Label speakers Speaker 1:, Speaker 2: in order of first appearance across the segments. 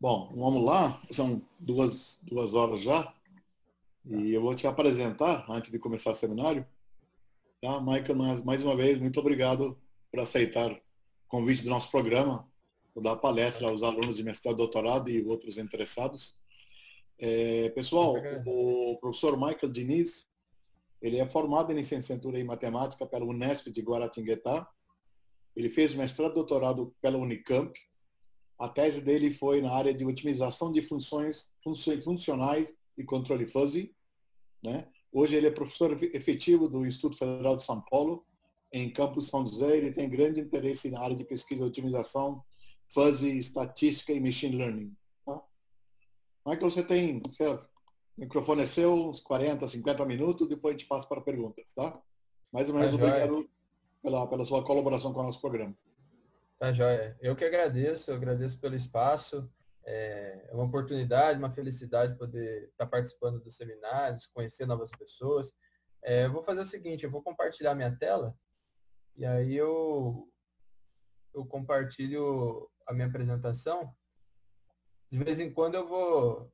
Speaker 1: Bom, vamos lá. São duas horas já. E eu vou te apresentar, antes de começar o seminário. Tá, Michael, mais uma vez, muito obrigado por aceitar o convite do nosso programa, por dar palestra aos alunos de mestrado, doutorado e outros interessados.
Speaker 2: Eu que
Speaker 1: Pessoal,
Speaker 2: agradeço.
Speaker 1: o professor Michael Diniz, ele é formado em licenciatura em matemática pela Unesp de Guaratinguetá. Ele fez mestrado e doutorado pela Unicamp. A tese dele foi na área de otimização de funções funcionais e controle fuzzy, né? Hoje ele é professor efetivo do Instituto Federal de São Paulo, em Campus São José. Ele tem grande interesse na área de pesquisa e otimização, fuzzy, estatística e machine learning. Tá? Michael, o microfone é seu, uns 40, 50 minutos, depois a gente passa para perguntas, tá? Mais uma
Speaker 2: Tá
Speaker 1: vez,
Speaker 2: joia,
Speaker 1: obrigado pela sua colaboração com o nosso programa.
Speaker 2: tá joia. Eu que agradeço, eu agradeço pelo espaço. É uma oportunidade, uma felicidade poder estar participando dos seminários, conhecer novas pessoas. Eu vou fazer o seguinte, eu vou compartilhar minha tela e aí eu compartilho a minha apresentação. De vez em quando eu vou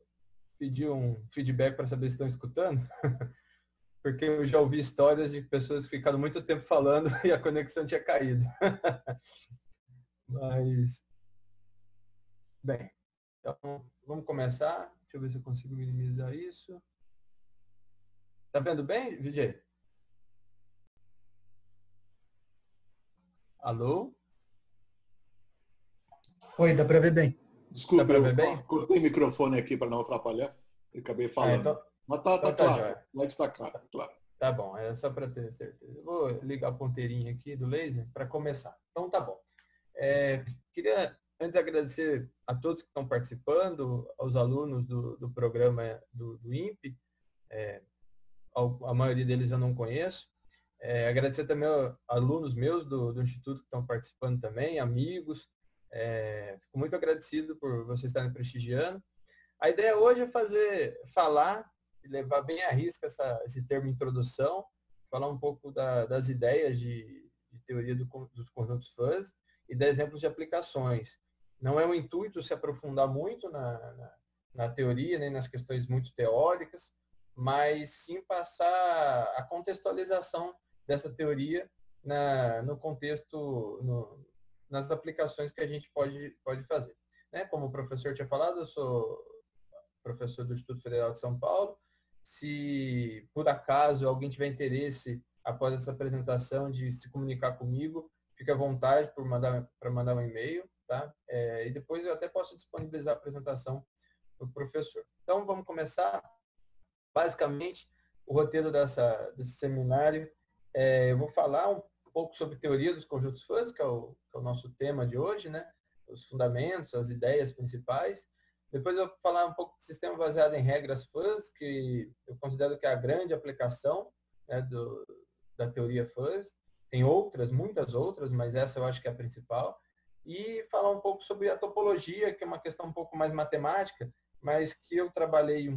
Speaker 2: pedir um feedback para saber se estão escutando, porque eu já ouvi histórias de pessoas que ficaram muito tempo falando e a conexão tinha caído. Mas, bem, então vamos começar. Deixa eu ver se eu consigo minimizar isso. Tá vendo bem, VJ? Alô?
Speaker 3: Oi, dá para ver bem.
Speaker 2: Dá
Speaker 1: Desculpe,
Speaker 2: para
Speaker 1: eu
Speaker 2: ver bem?
Speaker 1: cortei o microfone aqui para não atrapalhar e acabei falando.
Speaker 2: Então,
Speaker 1: Mas tá
Speaker 2: então tá
Speaker 1: claro,
Speaker 2: jóia.
Speaker 1: vai destacar, claro.
Speaker 2: Tá bom, é só para ter certeza. Eu vou ligar a ponteirinha aqui do laser para começar. Então tá bom. Queria antes agradecer a todos que estão participando, aos alunos do programa do INPE. A maioria deles eu não conheço. Agradecer também aos alunos meus do Instituto que estão participando também, amigos. Fico muito agradecido por vocês estarem prestigiando. A ideia hoje é falar e levar bem à risca esse termo introdução, falar um pouco das ideias de teoria dos conjuntos fuzzy e dar exemplos de aplicações. Não é um intuito se aprofundar muito na teoria, nem nas questões muito teóricas, mas sim passar a contextualização dessa teoria no contexto, nas aplicações que a gente pode fazer. Né? Como o professor tinha falado, eu sou professor do Instituto Federal de São Paulo. Se por acaso alguém tiver interesse após essa apresentação de se comunicar comigo, fique à vontade para mandar um e-mail, tá? E depois eu até posso disponibilizar a apresentação do professor. Então vamos começar. Basicamente, o roteiro desse seminário, eu vou falar um pouco sobre teoria dos conjuntos fuzzy, que é o nosso tema de hoje, né? Os fundamentos, as ideias principais. Depois eu vou falar um pouco do sistema baseado em regras fuzzy, que eu considero que é a grande aplicação, né, da teoria fuzzy. Tem outras, muitas outras, mas essa eu acho que é a principal. E falar um pouco sobre a topologia, que é uma questão um pouco mais matemática, mas que eu trabalhei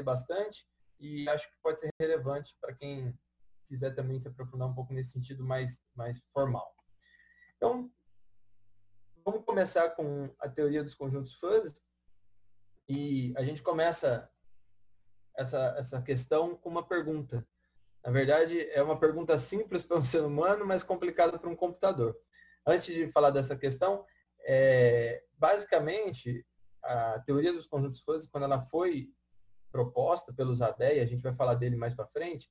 Speaker 2: bastante, e acho que pode ser relevante para quem quiser também se aprofundar um pouco nesse sentido mais formal. Então, vamos começar com a teoria dos conjuntos fuzzy, e a gente começa essa questão com uma pergunta. Na verdade, é uma pergunta simples para um ser humano, mas complicada para um computador. Antes de falar dessa questão, basicamente, a teoria dos conjuntos fuzzy, quando ela foi proposta pelo Zadeh, a gente vai falar dele mais para frente,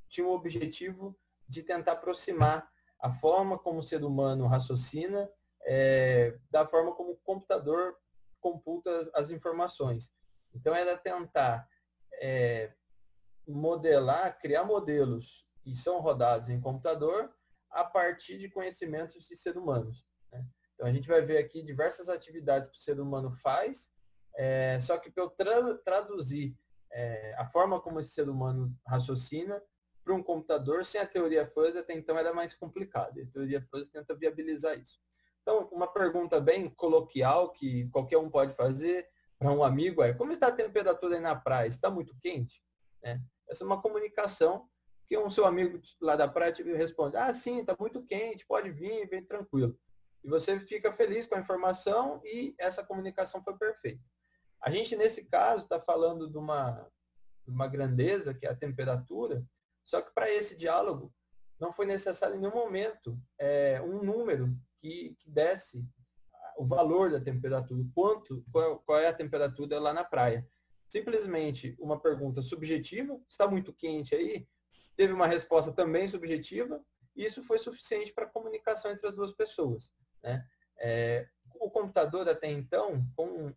Speaker 2: tinha o objetivo de tentar aproximar a forma como o ser humano raciocina da forma como o computador computa as informações. Então, era tentar criar modelos que são rodados em computador a partir de conhecimentos de seres humanos. Né? Então, a gente vai ver aqui diversas atividades que o ser humano faz, só que para eu traduzir a forma como esse ser humano raciocina para um computador, sem a teoria fuzzy, até então era mais complicado. E a teoria fuzzy tenta viabilizar isso. Então, uma pergunta bem coloquial que qualquer um pode fazer para um amigo como está a temperatura aí na praia? Está muito quente? Essa é uma comunicação que seu amigo lá da praia te responde, sim, está muito quente, pode vir, vem tranquilo. E você fica feliz com a informação e essa comunicação foi perfeita. A gente, nesse caso, está falando de uma grandeza, que é a temperatura, só que para esse diálogo não foi necessário em nenhum momento um número que desse o valor da temperatura, qual é a temperatura lá na praia. Simplesmente uma pergunta subjetiva, está muito quente aí, teve uma resposta também subjetiva, e isso foi suficiente para a comunicação entre as duas pessoas, né? O computador até então,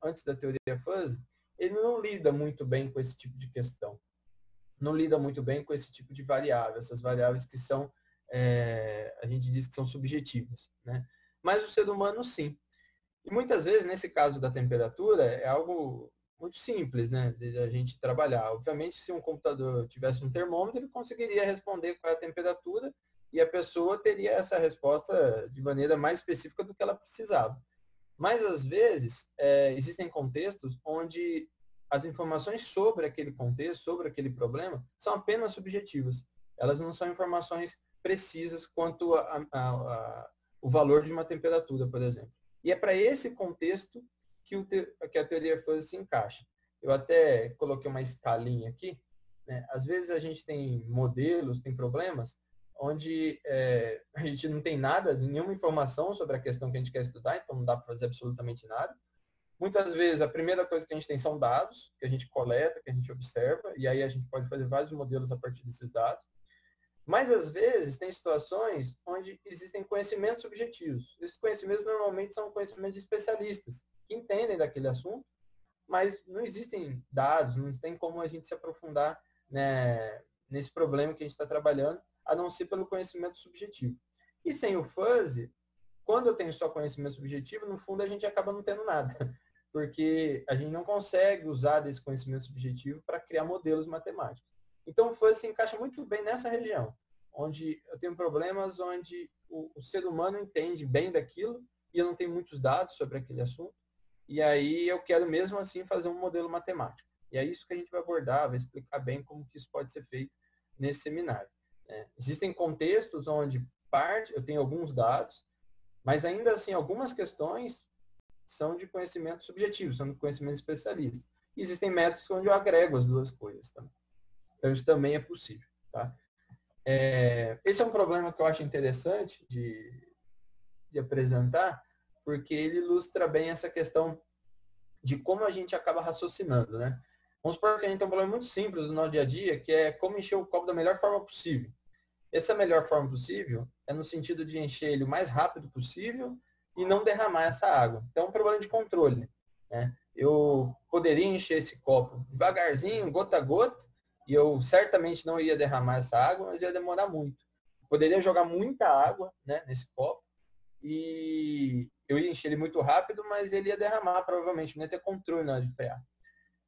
Speaker 2: antes da teoria fuzzy, ele não lida muito bem com esse tipo de questão. Não lida muito bem com esse tipo de variável, essas variáveis que são, a gente diz que são subjetivas, né? Mas o ser humano, sim. E muitas vezes, nesse caso da temperatura, é algo muito simples, né, de a gente trabalhar. Obviamente, se um computador tivesse um termômetro, ele conseguiria responder qual é a temperatura e a pessoa teria essa resposta de maneira mais específica do que ela precisava. Mas, às vezes, existem contextos onde as informações sobre aquele contexto, sobre aquele problema, são apenas subjetivas. Elas não são informações precisas quanto o valor de uma temperatura, por exemplo. E é para esse contexto que a teoria fuzzy se encaixa. Eu até coloquei uma escalinha aqui, né? Às vezes a gente tem modelos, tem problemas, onde a gente não tem nada, nenhuma informação sobre a questão que a gente quer estudar, então não dá para fazer absolutamente nada. Muitas vezes a primeira coisa que a gente tem são dados, que a gente coleta, que a gente observa, e aí a gente pode fazer vários modelos a partir desses dados. Mas, às vezes, tem situações onde existem conhecimentos subjetivos. Esses conhecimentos normalmente são conhecimentos de especialistas, que entendem daquele assunto, mas não existem dados, não tem como a gente se aprofundar, né, nesse problema que a gente está trabalhando, a não ser pelo conhecimento subjetivo. E sem o fuzzy, quando eu tenho só conhecimento subjetivo, no fundo a gente acaba não tendo nada, porque a gente não consegue usar desse conhecimento subjetivo para criar modelos matemáticos. Então o fuzzy se encaixa muito bem nessa região, onde eu tenho problemas onde o ser humano entende bem daquilo e eu não tenho muitos dados sobre aquele assunto, e aí eu quero mesmo assim fazer um modelo matemático. E é isso que a gente vai abordar, vai explicar bem como que isso pode ser feito nesse seminário. Existem contextos onde eu tenho alguns dados, mas ainda assim algumas questões são de conhecimento subjetivo, são de conhecimento especialista. E existem métodos onde eu agrego as duas coisas também. Então isso também é possível, tá? Esse é um problema que eu acho interessante de apresentar, porque ele ilustra bem essa questão de como a gente acaba raciocinando, né? Vamos supor que a gente tem um problema muito simples no nosso dia a dia, que é como encher o copo da melhor forma possível. Essa melhor forma possível é no sentido de encher ele o mais rápido possível e não derramar essa água. Então é um problema de controle, né? Eu poderia encher esse copo devagarzinho, gota a gota, e eu certamente não ia derramar essa água, mas ia demorar muito. Eu poderia jogar muita água, né, nesse copo, e eu ia encher ele muito rápido, mas ele ia derramar provavelmente, não ia ter controle na hora de frear.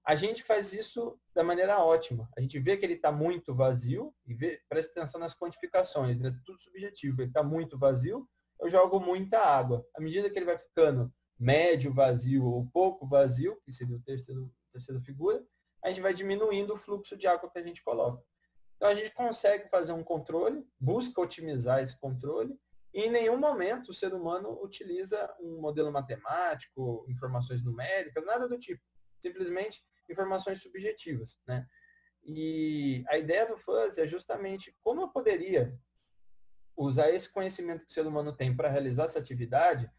Speaker 2: A gente faz isso da maneira ótima. A gente vê que ele está muito vazio e presta atenção nas quantificações, né? Tudo subjetivo. Ele está muito vazio, eu jogo muita água. À medida que ele vai ficando médio vazio ou pouco vazio, que seria a terceira figura, a gente vai diminuindo o fluxo de água que a gente coloca. Então a gente consegue fazer um controle, busca otimizar esse controle, e em nenhum momento o ser humano utiliza um modelo matemático, informações numéricas, nada do tipo. Simplesmente informações subjetivas, né? E a ideia do fuzzy é justamente como eu poderia usar esse conhecimento que o ser humano tem para realizar essa atividade,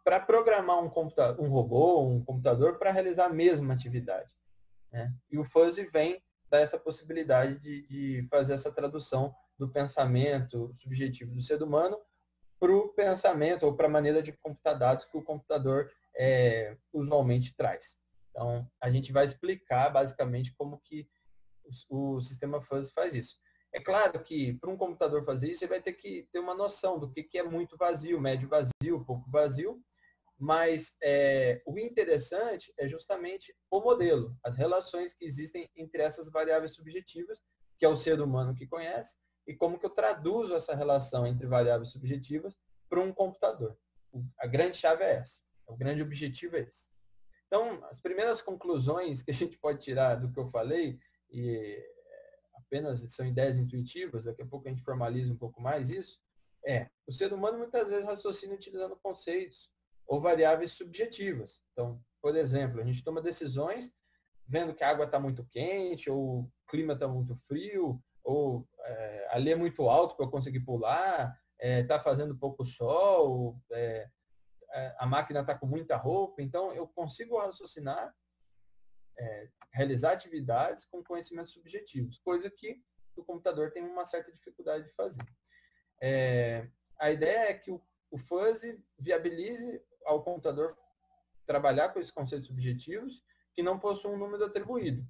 Speaker 2: para programar um robô, um computador para realizar a mesma atividade, né? E o fuzzy vem dar essa possibilidade de fazer essa tradução do pensamento subjetivo do ser humano para o pensamento ou para a maneira de computar dados que o computador usualmente traz. Então, a gente vai explicar basicamente como que o sistema fuzzy faz isso. É claro que para um computador fazer isso, ele vai ter que ter uma noção do que é muito vazio, médio vazio, pouco vazio, mas o interessante é justamente o modelo, as relações que existem entre essas variáveis subjetivas, que é o ser humano que conhece, e como que eu traduzo essa relação entre variáveis subjetivas para um computador. A grande chave é essa, o grande objetivo é esse. Então, as primeiras conclusões que a gente pode tirar do que eu falei, e apenas são ideias intuitivas, daqui a pouco a gente formaliza um pouco mais isso, O ser humano muitas vezes raciocina utilizando conceitos ou variáveis subjetivas. Então, por exemplo, a gente toma decisões vendo que a água está muito quente, ou o clima está muito frio, ou ali é muito alto para eu conseguir pular, está fazendo pouco sol, a máquina está com muita roupa. Então, eu consigo raciocinar, realizar atividades com conhecimentos subjetivos, coisa que o computador tem uma certa dificuldade de fazer. A ideia é que o fuzzy viabilize ao computador trabalhar com esses conceitos subjetivos que não possuem um número atribuído.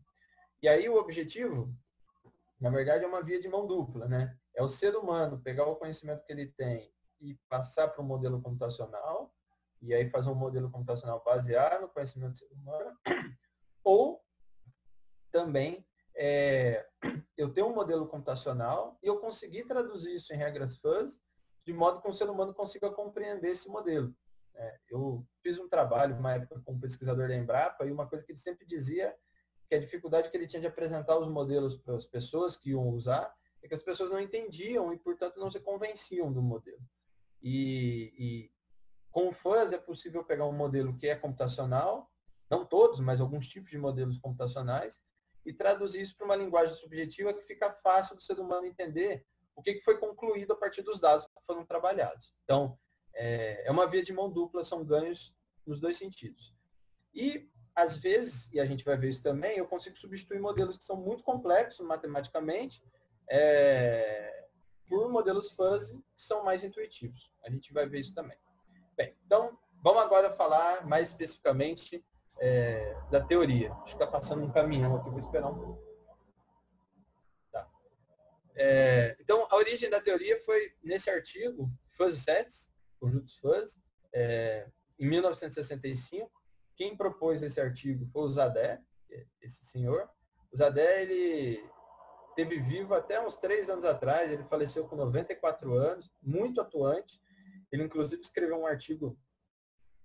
Speaker 2: E aí o objetivo, na verdade, é uma via de mão dupla, né? É o ser humano pegar o conhecimento que ele tem e passar para um modelo computacional, e aí fazer um modelo computacional baseado no conhecimento do ser humano, ou também eu ter um modelo computacional e eu conseguir traduzir isso em regras fuzzy, de modo que o ser humano consiga compreender esse modelo. Eu fiz um trabalho, uma época, com um pesquisador da Embrapa, e uma coisa que ele sempre dizia, que a dificuldade que ele tinha de apresentar os modelos para as pessoas que iam usar, é que as pessoas não entendiam e, portanto, não se convenciam do modelo. E com o fuzzy é possível pegar um modelo que é computacional, não todos, mas alguns tipos de modelos computacionais, e traduzir isso para uma linguagem subjetiva que fica fácil do ser humano entender o que foi concluído a partir dos dados que foram trabalhados. Então, é uma via de mão dupla, são ganhos nos dois sentidos. E, às vezes, e a gente vai ver isso também, eu consigo substituir modelos que são muito complexos matematicamente por modelos fuzzy que são mais intuitivos. A gente vai ver isso também. Bem, então, vamos agora falar mais especificamente da teoria. Acho que está passando um caminhão aqui, vou esperar um pouco. Tá. Então, a origem da teoria foi nesse artigo, Fuzzy Sets, conjuntos fuzzy, em 1965. Quem propôs esse artigo foi o Zadé, esse senhor. O Zadé, ele esteve vivo até uns 3 anos atrás, ele faleceu com 94 anos, muito atuante. Ele, inclusive, escreveu um artigo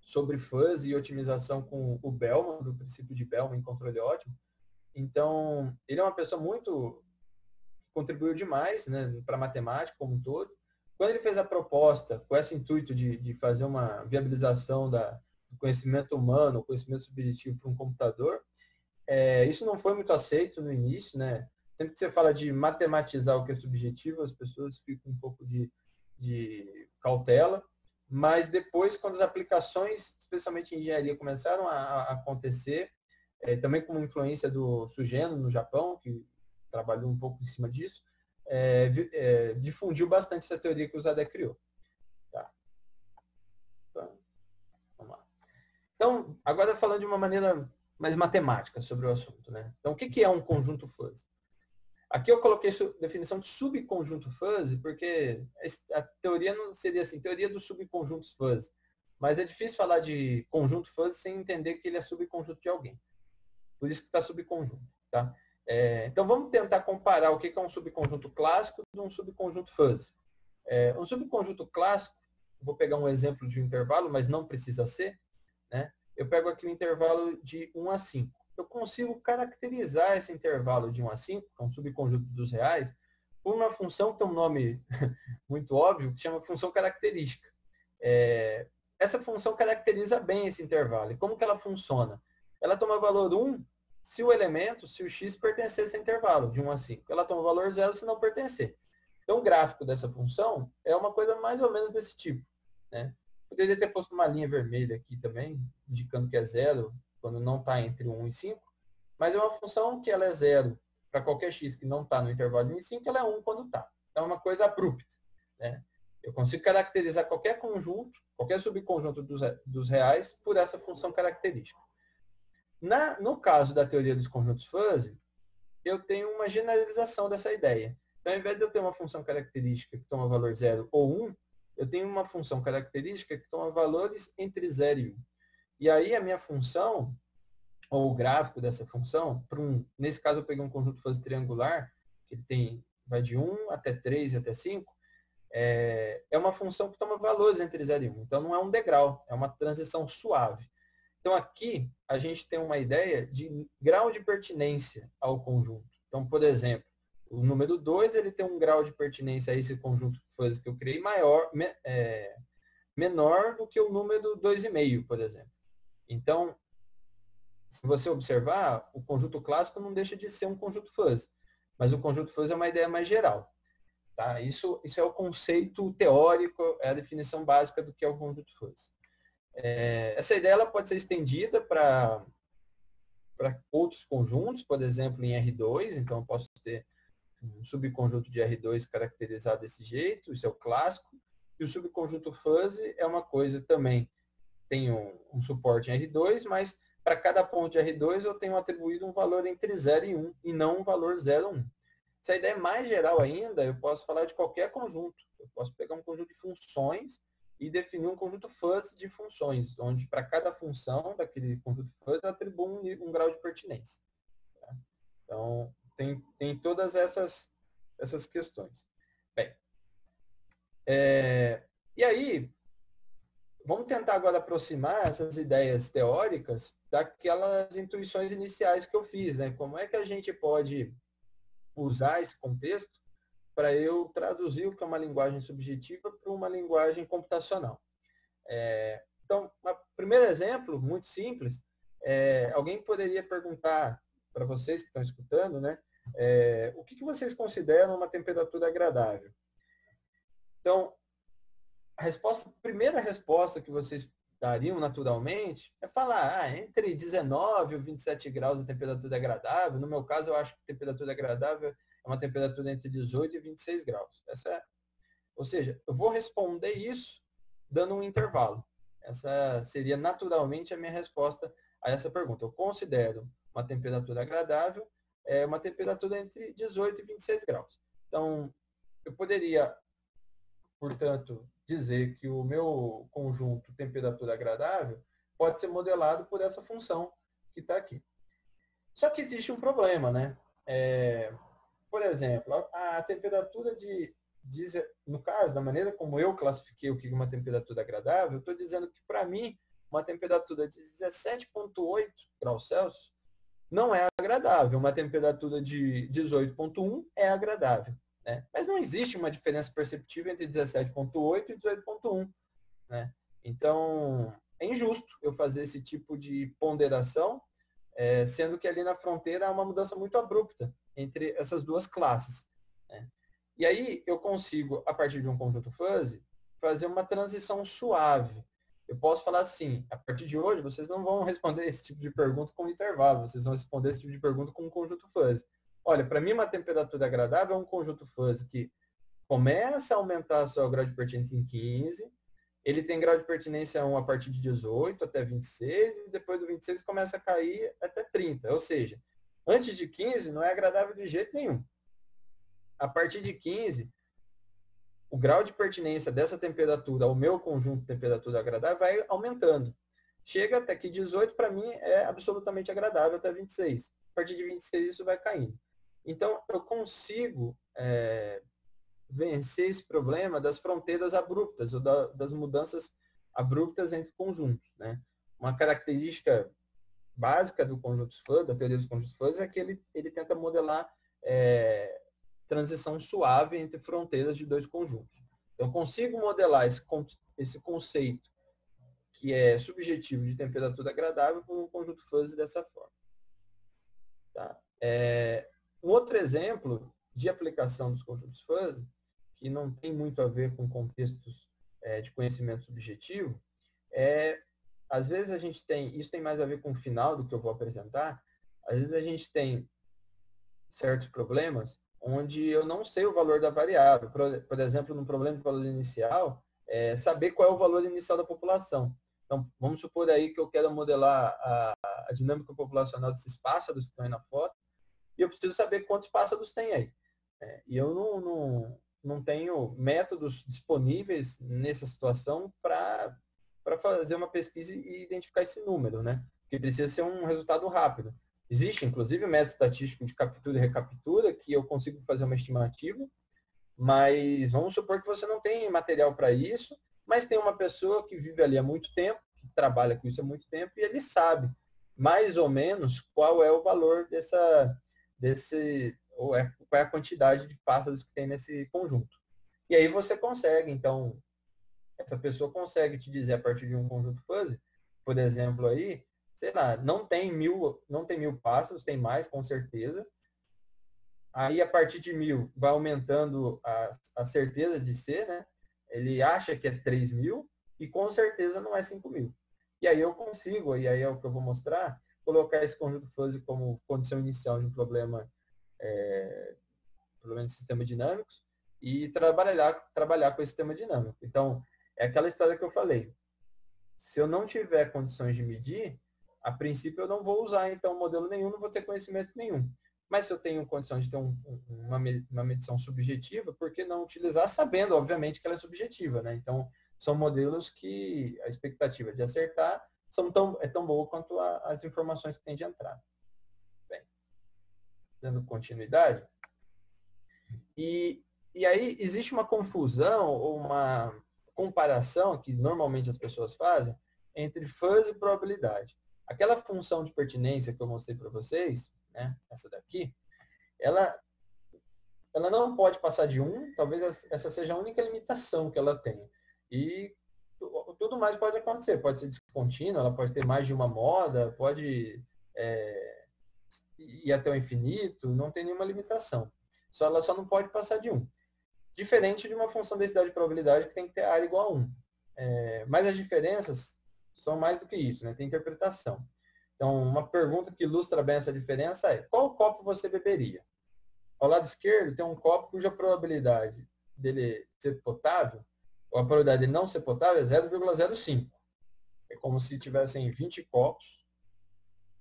Speaker 2: sobre fuzzy e otimização com o Bellman, do princípio de Bellman em controle ótimo. Então, ele é uma pessoa muito... contribuiu demais, né, para a matemática como um todo. Quando ele fez a proposta com esse intuito de fazer uma viabilização do conhecimento humano, conhecimento subjetivo para um computador, isso não foi muito aceito no início, né? Sempre que você fala de matematizar o que é subjetivo, as pessoas ficam um pouco de cautela, mas depois, quando as aplicações, especialmente em engenharia, começaram a acontecer, também com influência do Sugeno no Japão, que trabalhou um pouco em cima disso, difundiu bastante essa teoria que o Zadé criou. Tá. Então, vamos lá. Então, agora falando de uma maneira mais matemática sobre o assunto, né? Então, o que é um conjunto fuzzy? Aqui eu coloquei definição de subconjunto fuzzy, porque a teoria não seria assim, teoria dos subconjuntos fuzzy. Mas é difícil falar de conjunto fuzzy sem entender que ele é subconjunto de alguém. Por isso que está subconjunto, tá? Então, vamos tentar comparar o que é um subconjunto clássico de um subconjunto fuzzy. Um subconjunto clássico, vou pegar um exemplo de um intervalo, mas não precisa ser, né? Eu pego aqui o intervalo de 1 a 5. Eu consigo caracterizar esse intervalo de 1 a 5, que é um subconjunto dos reais, por uma função que tem um nome muito óbvio, que chama função característica. Essa função caracteriza bem esse intervalo. E como que ela funciona? Ela toma valor 1 se o elemento, se o x pertencer a esse intervalo, de 1 a 5. Ela toma valor 0 se não pertencer. Então, o gráfico dessa função é uma coisa mais ou menos desse tipo, né? Poderia ter posto uma linha vermelha aqui também, indicando que é 0, quando não está entre 1 e 5. Mas é uma função que ela é 0 para qualquer x que não está no intervalo de 1 e 5, ela é 1 quando está. Então, é uma coisa abrupta, né? Eu consigo caracterizar qualquer conjunto, qualquer subconjunto dos reais por essa função característica. No caso da teoria dos conjuntos fuzzy, eu tenho uma generalização dessa ideia. Então, ao invés de eu ter uma função característica que toma valor 0 ou 1, eu tenho uma função característica que toma valores entre 0 e 1. E aí a minha função, ou o gráfico dessa função, nesse caso eu peguei um conjunto fuzzy triangular, que vai de 1 até 3 e até 5, é uma função que toma valores entre 0 e 1. Então não é um degrau, é uma transição suave. Então aqui a gente tem uma ideia de grau de pertinência ao conjunto. Então, por exemplo, O número 2 ele tem um grau de pertinência a esse conjunto fuzzy que eu criei menor do que o número 2,5, por exemplo. Então, se você observar, o conjunto clássico não deixa de ser um conjunto fuzzy, mas o conjunto fuzzy é uma ideia mais geral. Tá? Isso é o conceito teórico, é a definição básica do que é o conjunto fuzzy. Essa ideia ela pode ser estendida para outros conjuntos, por exemplo, em R2, então eu posso ter um subconjunto de R2 caracterizado desse jeito, isso é o clássico, e o subconjunto fuzzy é uma coisa também, tem um suporte em R2, mas para cada ponto de R2 eu tenho atribuído um valor entre 0 e 1, e não um valor 0 1. Se a ideia é mais geral ainda, eu posso falar de qualquer conjunto. Eu posso pegar um conjunto de funções e definir um conjunto fuzzy de funções, onde para cada função daquele conjunto fuzzy eu atribuo um grau de pertinência. Tá? Então, tem todas essas questões. Bem, e aí, vamos tentar agora aproximar essas ideias teóricas daquelas intuições iniciais que eu fiz, né? Como é que a gente pode usar esse contexto para eu traduzir o que é uma linguagem subjetiva para uma linguagem computacional. Então, o primeiro exemplo, muito simples, alguém poderia perguntar para vocês que estão escutando, né? O que vocês consideram uma temperatura agradável? Então, a primeira resposta que vocês dariam naturalmente é falar, entre 19 e 27 graus a temperatura é agradável. No meu caso, eu acho que a temperatura agradável é uma temperatura entre 18 e 26 graus. Ou seja, eu vou responder isso dando um intervalo. Essa seria naturalmente a minha resposta a essa pergunta. Eu considero uma temperatura agradável uma temperatura entre 18 e 26 graus. Então, eu poderia, portanto, dizer que o meu conjunto temperatura agradável pode ser modelado por essa função que está aqui. Só que existe um problema, né? Por exemplo, a temperatura no caso, da maneira como eu classifiquei o que é uma temperatura agradável, eu estou dizendo que, para mim, uma temperatura de 17,8 graus Celsius não é agradável. Uma temperatura de 18,1 é agradável. Né? Mas não existe uma diferença perceptível entre 17,8 e 18,1. Né? Então, é injusto eu fazer esse tipo de ponderação, sendo que ali na fronteira há uma mudança muito abrupta entre essas duas classes. Né? E aí eu consigo, a partir de um conjunto fuzzy, fazer uma transição suave. Eu posso falar assim, a partir de hoje, vocês não vão responder esse tipo de pergunta com intervalo, vocês vão responder esse tipo de pergunta com um conjunto fuzzy. Olha, para mim uma temperatura agradável é um conjunto fuzzy que começa a aumentar a sua grau de pertinência em 15, ele tem grau de pertinência 1 a partir de 18 até 26, e depois do 26 começa a cair até 30. Ou seja, antes de 15 não é agradável de jeito nenhum. A partir de 15, o grau de pertinência dessa temperatura ao meu conjunto de temperatura agradável vai aumentando. Chega até que 18, para mim, é absolutamente agradável até 26. A partir de 26, isso vai caindo. Então, eu consigo vencer esse problema das fronteiras abruptas, ou das mudanças abruptas entre conjuntos. Né? Uma característica básica do conjunto fuzzy, da teoria dos conjuntos fuzzy, é que ele tenta modelar transição suave entre fronteiras de dois conjuntos. Então, eu consigo modelar esse conceito que é subjetivo de temperatura agradável com um conjunto fuzzy dessa forma. Tá? Um outro exemplo de aplicação dos conjuntos fuzzy, que não tem muito a ver com contextos de conhecimento subjetivo, às vezes a gente isso tem mais a ver com o final do que eu vou apresentar, às vezes a gente tem certos problemas onde eu não sei o valor da variável. Por exemplo, no problema de valor inicial, saber qual é o valor inicial da população. Então, vamos supor aí que eu quero modelar a dinâmica populacional desses pássaros que estão aí na foto, e eu preciso saber quantos pássaros tem aí. E eu não tenho métodos disponíveis nessa situação para fazer uma pesquisa e identificar esse número, né? Porque precisa ser um resultado rápido. Existe, inclusive, método estatístico de captura e recaptura, que eu consigo fazer uma estimativa, mas vamos supor que você não tem material para isso, mas tem uma pessoa que vive ali há muito tempo, que trabalha com isso há muito tempo, e ele sabe mais ou menos qual é o valor ou qual é a quantidade de pássaros que tem nesse conjunto. E aí você consegue, então, essa pessoa consegue te dizer a partir de um conjunto fuzzy, por exemplo, aí, sei lá, não tem mil pássaros, tem mais, com certeza. Aí, a partir de 1000, vai aumentando a certeza de ser, né? Ele acha que é 3000 e com certeza não é 5000. E aí eu consigo, e aí é o que eu vou mostrar, colocar esse conjunto fuzzy como condição inicial de um problema de sistema dinâmicos e trabalhar com esse sistema dinâmico. Então, é aquela história que eu falei. Se eu não tiver condições de medir, a princípio eu não vou usar então modelo nenhum, não vou ter conhecimento nenhum. Mas se eu tenho condição de ter uma medição subjetiva, por que não utilizar, sabendo, obviamente, que ela é subjetiva, né? Então, são modelos que a expectativa de acertar é tão boa quanto as informações que tem de entrada. Bem, dando continuidade. E aí existe uma confusão ou uma comparação que normalmente as pessoas fazem entre fuzzy e probabilidade. Aquela função de pertinência que eu mostrei para vocês, né, essa daqui, ela não pode passar de 1, talvez essa seja a única limitação que ela tem. E tudo mais pode acontecer, pode ser descontínua, ela pode ter mais de uma moda, pode ir até o infinito, não tem nenhuma limitação. Ela só não pode passar de 1. Diferente de uma função de densidade de probabilidade que tem que ter área igual a 1. Mas as diferenças são mais do que isso, né? Tem interpretação. Então, uma pergunta que ilustra bem essa diferença é: qual copo você beberia? Ao lado esquerdo tem um copo cuja probabilidade dele ser potável, ou a probabilidade de não ser potável é 0,05. É como se tivessem 20 copos,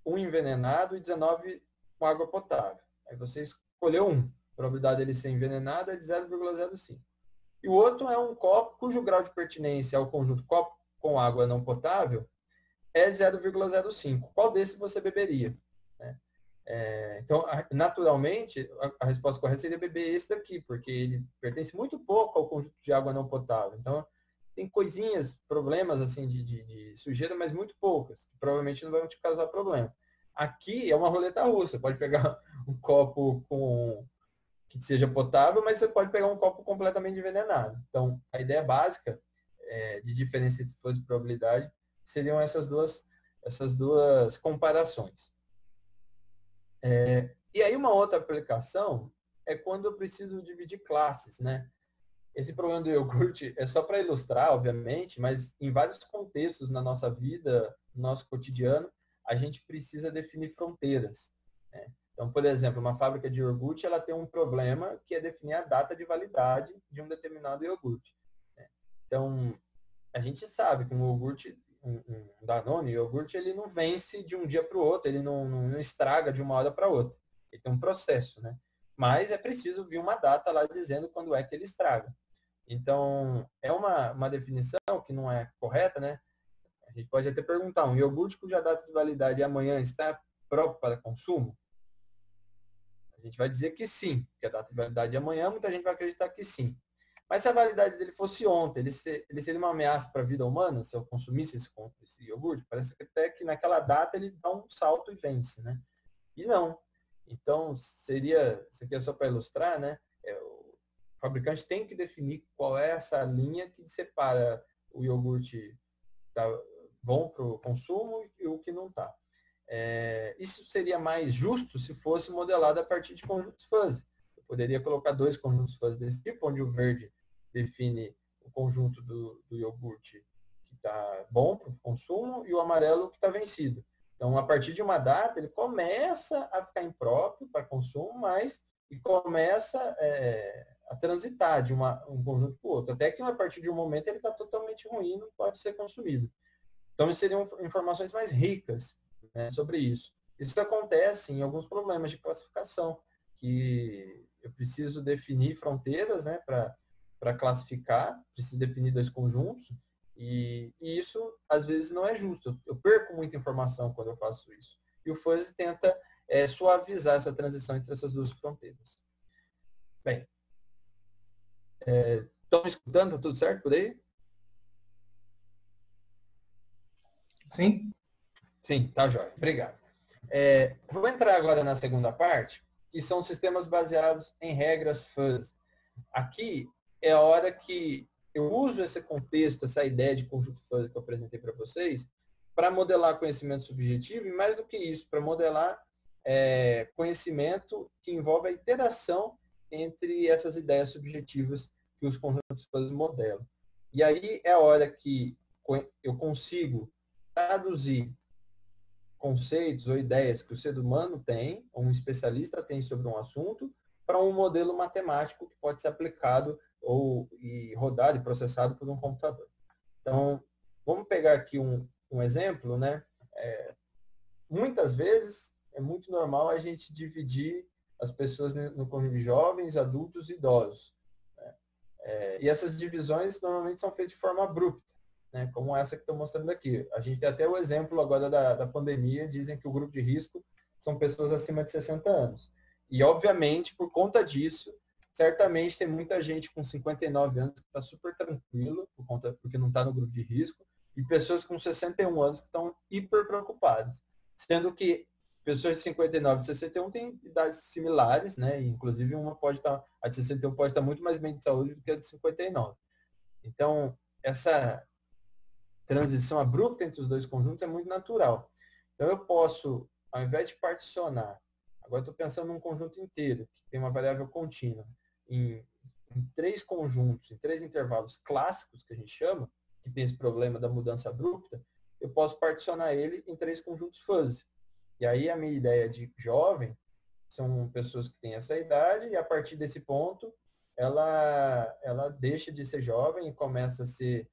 Speaker 2: um envenenado e 19 com água potável. Aí você escolheu um. A probabilidade dele ser envenenado é de 0,05. E o outro é um copo cujo grau de pertinência ao conjunto copo com água não potável é 0,05. Qual desses você beberia? Então, naturalmente, a resposta correta seria beber esse daqui, porque ele pertence muito pouco ao conjunto de água não potável. Então, tem coisinhas, problemas assim de sujeira, mas muito poucas, que provavelmente não vão te causar problema. Aqui é uma roleta russa. Pode pegar um copo que seja potável, mas você pode pegar um copo completamente envenenado. Então, a ideia básica de diferença entre fuzzy e probabilidade seriam essas duas comparações. E aí uma outra aplicação é quando eu preciso dividir classes, né? Esse problema do iogurte é só para ilustrar, obviamente, mas em vários contextos na nossa vida, no nosso cotidiano, a gente precisa definir fronteiras, né? Então, por exemplo, uma fábrica de iogurte, ela tem um problema que é definir a data de validade de um determinado iogurte, né? Então, a gente sabe que um iogurte, um Danone, iogurte, ele não vence de um dia para o outro, ele não estraga de uma hora para outra. Ele tem um processo, né? Mas é preciso vir uma data lá dizendo quando é que ele estraga. Então, é uma definição que não é correta, né? A gente pode até perguntar, um iogurte cuja data de validade é amanhã está próprio para consumo? A gente vai dizer que sim, porque a data de validade é amanhã, muita gente vai acreditar que sim. Mas se a validade dele fosse ontem, ele seria uma ameaça para a vida humana se eu consumisse esse iogurte? Parece até que naquela data ele dá um salto e vence, né? E não. Então, isso aqui é só para ilustrar, né? O fabricante tem que definir qual é essa linha que separa o iogurte tá bom para o consumo e o que não está. Isso seria mais justo se fosse modelado a partir de conjuntos fuzzy. Eu poderia colocar 2 conjuntos fuzzy desse tipo, onde o verde define o conjunto do iogurte que está bom para o consumo e o amarelo que está vencido. Então, a partir de uma data, ele começa a ficar impróprio para consumo, e começa a transitar de um conjunto para o outro. Até que, a partir de um momento, ele está totalmente ruim, não pode ser consumido. Então, seriam informações mais ricas, né, sobre isso. Isso acontece em alguns problemas de classificação, que eu preciso definir fronteiras, né, para classificar, preciso definir 2 conjuntos, e isso, às vezes, não é justo. Eu perco muita informação quando eu faço isso. E o fuzzy tenta suavizar essa transição entre essas 2 fronteiras. Bem, estão me escutando? Está tudo certo por aí?
Speaker 3: Sim.
Speaker 2: Sim, tá jóia. Obrigado. Vou entrar agora na segunda parte, e são sistemas baseados em regras fuzzy. Aqui é a hora que eu uso esse contexto, essa ideia de conjunto fuzzy que eu apresentei para vocês, para modelar conhecimento subjetivo e, mais do que isso, para modelar conhecimento que envolve a interação entre essas ideias subjetivas que os conjuntos fuzzy modelam. E aí é a hora que eu consigo traduzir conceitos ou ideias que o ser humano tem, ou um especialista tem sobre um assunto, para um modelo matemático que pode ser aplicado e rodado e processado por um computador. Então, vamos pegar aqui um exemplo, né? Muitas vezes é muito normal a gente dividir as pessoas no convívio de jovens, adultos e idosos. Né? E essas divisões normalmente são feitas de forma abrupta, né? Como essa que estou mostrando aqui. A gente tem até o exemplo agora da pandemia, dizem que o grupo de risco são pessoas acima de 60 anos. E, obviamente, por conta disso, certamente tem muita gente com 59 anos que está super tranquilo, porque não está no grupo de risco, e pessoas com 61 anos que estão hiper preocupadas. Sendo que pessoas de 59 e 61 têm idades similares, né? E, inclusive, a de 61 pode estar muito mais bem de saúde do que a de 59. Então, essa transição abrupta entre os dois conjuntos é muito natural. Então, eu posso, ao invés de particionar, agora estou pensando num conjunto inteiro, que tem uma variável contínua, em 3 conjuntos, em 3 intervalos clássicos, que a gente chama, que tem esse problema da mudança abrupta, eu posso particionar ele em 3 conjuntos fuzzy. E aí a minha ideia de jovem são pessoas que têm essa idade e a partir desse ponto ela deixa de ser jovem e começa a ser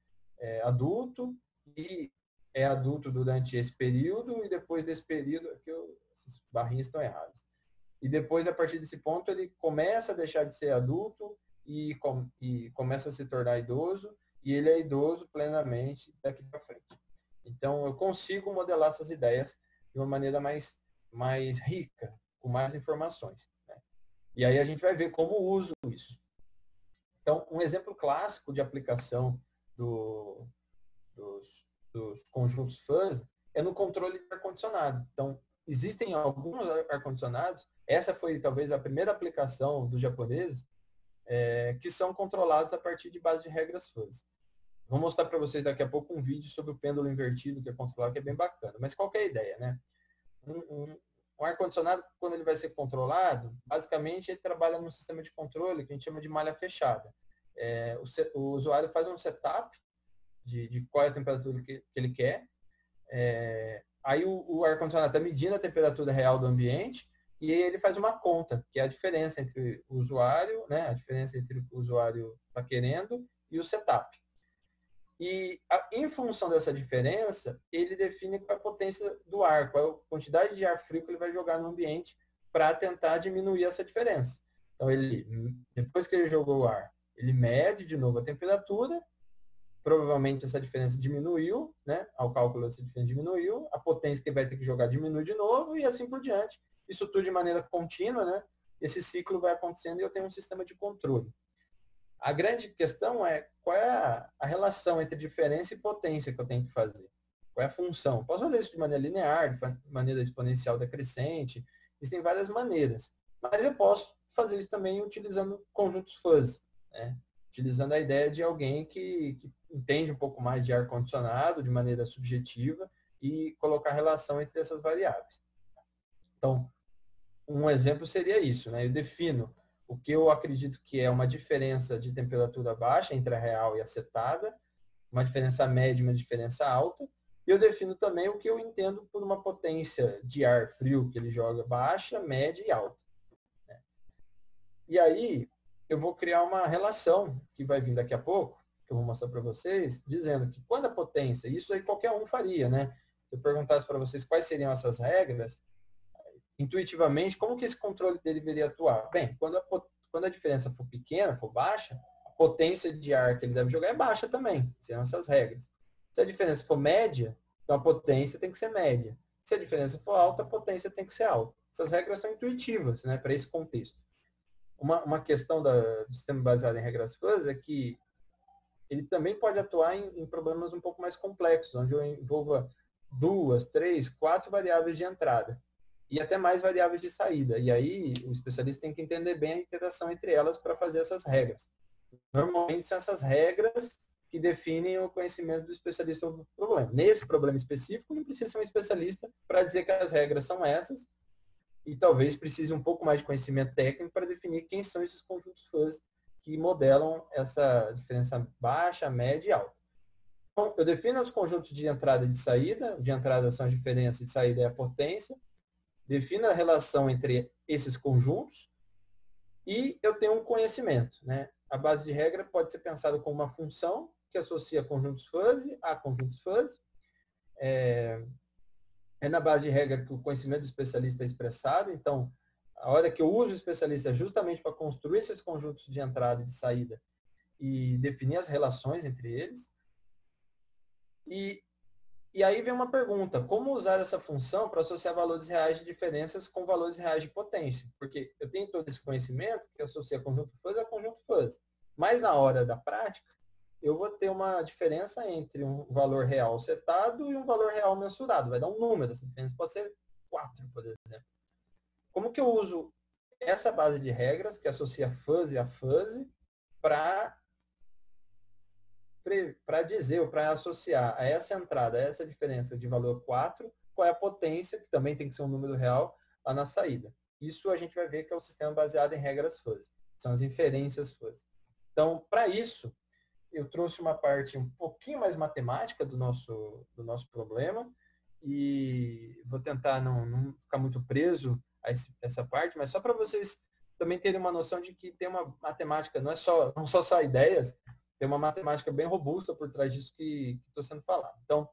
Speaker 2: adulto e é adulto durante esse período e depois desse período, aqui essas barrinhas estão erradas. E depois, a partir desse ponto, ele começa a deixar de ser adulto e começa a se tornar idoso e ele é idoso plenamente daqui para frente. Então, eu consigo modelar essas ideias de uma maneira mais rica, com mais informações. Né? E aí a gente vai ver como uso isso. Então, um exemplo clássico de aplicação dos conjuntos fuzzy é no controle de ar-condicionado. Então, existem alguns ar-condicionados, essa foi talvez a primeira aplicação dos japoneses, que são controlados a partir de base de regras fuzzy. Vou mostrar para vocês daqui a pouco um vídeo sobre o pêndulo invertido que é controlado, que é bem bacana. Mas qual que é a ideia, né? Um ar-condicionado, quando ele vai ser controlado, basicamente ele trabalha num sistema de controle que a gente chama de malha fechada. O usuário faz um setup de qual é a temperatura que ele quer. Aí o ar-condicionado está medindo a temperatura real do ambiente e ele faz uma conta, que é a diferença entre o usuário, né, a diferença entre o usuário está querendo e o setup. E em função dessa diferença, ele define qual é a potência do ar, qual é a quantidade de ar frio que ele vai jogar no ambiente para tentar diminuir essa diferença. Então, depois que ele jogou o ar, ele mede de novo a temperatura, provavelmente essa diferença diminuiu, né? Ao cálculo essa diferença diminuiu, a potência que ele vai ter que jogar diminui de novo e assim por diante. Isso tudo de maneira contínua, né? Esse ciclo vai acontecendo e eu tenho um sistema de controle. A grande questão é qual é a relação entre diferença e potência que eu tenho que fazer. Qual é a função? Posso fazer isso de maneira linear, de maneira exponencial decrescente. Existem várias maneiras. Mas eu posso fazer isso também utilizando conjuntos fuzzy, né? Utilizando a ideia de alguém que entende um pouco mais de ar-condicionado de maneira subjetiva e colocar relação entre essas variáveis. Então, um exemplo seria isso, né? Eu defino o que eu acredito que é uma diferença de temperatura baixa entre a real e a setada, uma diferença média e uma diferença alta, e eu defino também o que eu entendo por uma potência de ar frio que ele joga baixa, média e alta. Né? E aí, eu vou criar uma relação que vai vir daqui a pouco, que eu vou mostrar para vocês, dizendo que quando a potência, isso aí qualquer um faria, né? Se eu perguntasse para vocês quais seriam essas regras, intuitivamente, como que esse controle deveria atuar? Bem, quando a diferença for pequena, for baixa, a potência de ar que ele deve jogar é baixa também, serão essas regras. Se a diferença for média, então a potência tem que ser média. Se a diferença for alta, a potência tem que ser alta. Essas regras são intuitivas, né, para esse contexto. Uma questão do sistema baseado em regras fuzzy é que ele também pode atuar em problemas um pouco mais complexos, onde eu envolva 2, 3, 4 variáveis de entrada. e até mais variáveis de saída. E aí o especialista tem que entender bem a interação entre elas para fazer essas regras. Normalmente são essas regras que definem o conhecimento do especialista do problema. Nesse problema específico, não precisa ser um especialista para dizer que as regras são essas, e talvez precise um pouco mais de conhecimento técnico para definir quem são esses conjuntos fuzzy que modelam essa diferença baixa, média e alta. Então, eu defino os conjuntos de entrada e de saída. De entrada são a diferença, de saída é a potência. Defino a relação entre esses conjuntos e eu tenho um conhecimento, né? A base de regra pode ser pensada como uma função que associa conjuntos fuzzy a conjuntos fuzzy. É na base de regra que o conhecimento do especialista é expressado. Então, a hora que eu uso o especialista é justamente para construir esses conjuntos de entrada e de saída e definir as relações entre eles. E aí vem uma pergunta, como usar essa função para associar valores reais de diferenças com valores reais de potência? Porque eu tenho todo esse conhecimento que associa conjunto fuzzy a conjunto fuzzy. Mas na hora da prática, eu vou ter uma diferença entre um valor real setado e um valor real mensurado. Vai dar um número, essa diferença pode ser 4, por exemplo. Como que eu uso essa base de regras, que associa fuzzy a fuzzy, para dizer ou para associar a essa entrada, a essa diferença de valor 4, qual é a potência, que também tem que ser um número real, lá na saída. Isso a gente vai ver que é o sistema baseado em regras fuzzy. São as inferências fuzzy. Então, para isso, eu trouxe uma parte um pouquinho mais matemática do nosso problema e vou tentar não ficar muito preso a essa parte, mas só para vocês também terem uma noção de que tem uma matemática, não só ideias, tem uma matemática bem robusta por trás disso que estou sendo falado. Então,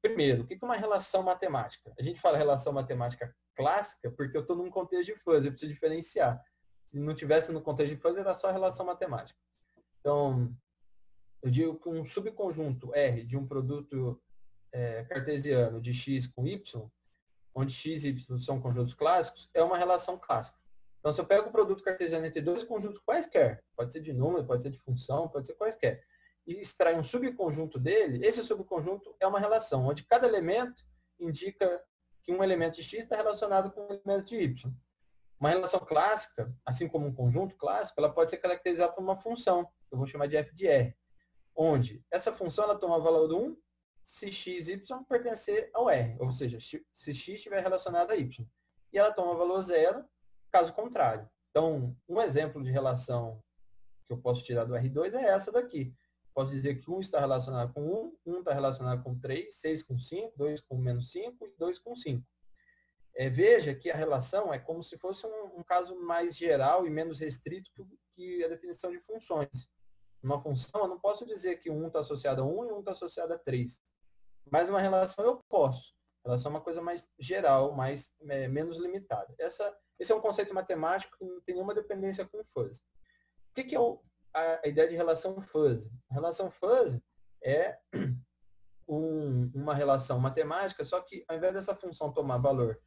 Speaker 2: primeiro, o que é uma relação matemática? A gente fala relação matemática clássica porque eu estou num contexto de fuzzy, eu preciso diferenciar. Se não tivesse no contexto de fuzzy, era só relação matemática. Então, eu digo que um subconjunto R de um produto cartesiano de x com y, onde x e y são conjuntos clássicos, é uma relação clássica. Então, se eu pego o produto cartesiano entre dois conjuntos quaisquer, pode ser de número, pode ser de função, pode ser quaisquer, e extrai um subconjunto dele, esse subconjunto é uma relação, onde cada elemento indica que um elemento de x está relacionado com um elemento de y. Uma relação clássica, assim como um conjunto clássico, ela pode ser caracterizada por uma função, que eu vou chamar de f de r, onde essa função ela toma o valor 1 se x e y pertencer ao r, ou seja, se x estiver relacionado a y. E ela toma o valor 0, caso contrário. Então, um exemplo de relação que eu posso tirar do R2 é essa daqui. Posso dizer que 1 está relacionado com 1 está relacionado com 3, 6 com 5, 2 com menos 5 e 2 com 5. Veja que a relação é como se fosse um caso mais geral e menos restrito que a definição de funções. Uma função, eu não posso dizer que 1 está associado a 1 e 1 está associado a 3. Mas uma relação eu posso. A relação é uma coisa mais geral, menos limitada. Esse é um conceito matemático que não tem nenhuma dependência com fuzzy. O que é a ideia de relação fuzzy? A relação fuzzy é uma relação matemática, só que ao invés dessa função tomar valor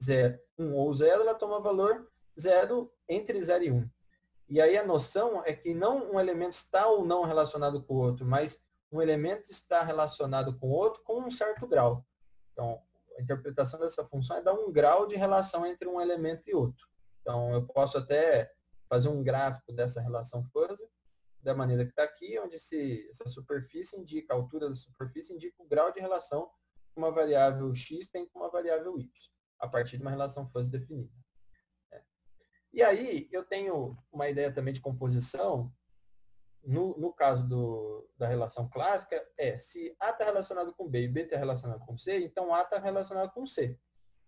Speaker 2: 0, 1 ou 0, ela toma valor 0 entre 0 e 1. E aí a noção é que não um elemento está ou não relacionado com o outro, mas um elemento está relacionado com o outro com um certo grau. Então, a interpretação dessa função é dar um grau de relação entre um elemento e outro. Então, eu posso até fazer um gráfico dessa relação fuzzy, da maneira que está aqui, onde essa superfície indica, a altura da superfície indica o grau de relação que uma variável x tem com uma variável y, a partir de uma relação fuzzy definida. E aí, eu tenho uma ideia também de composição. No caso da relação clássica, se A está relacionado com B e B está relacionado com C, então A está relacionado com C.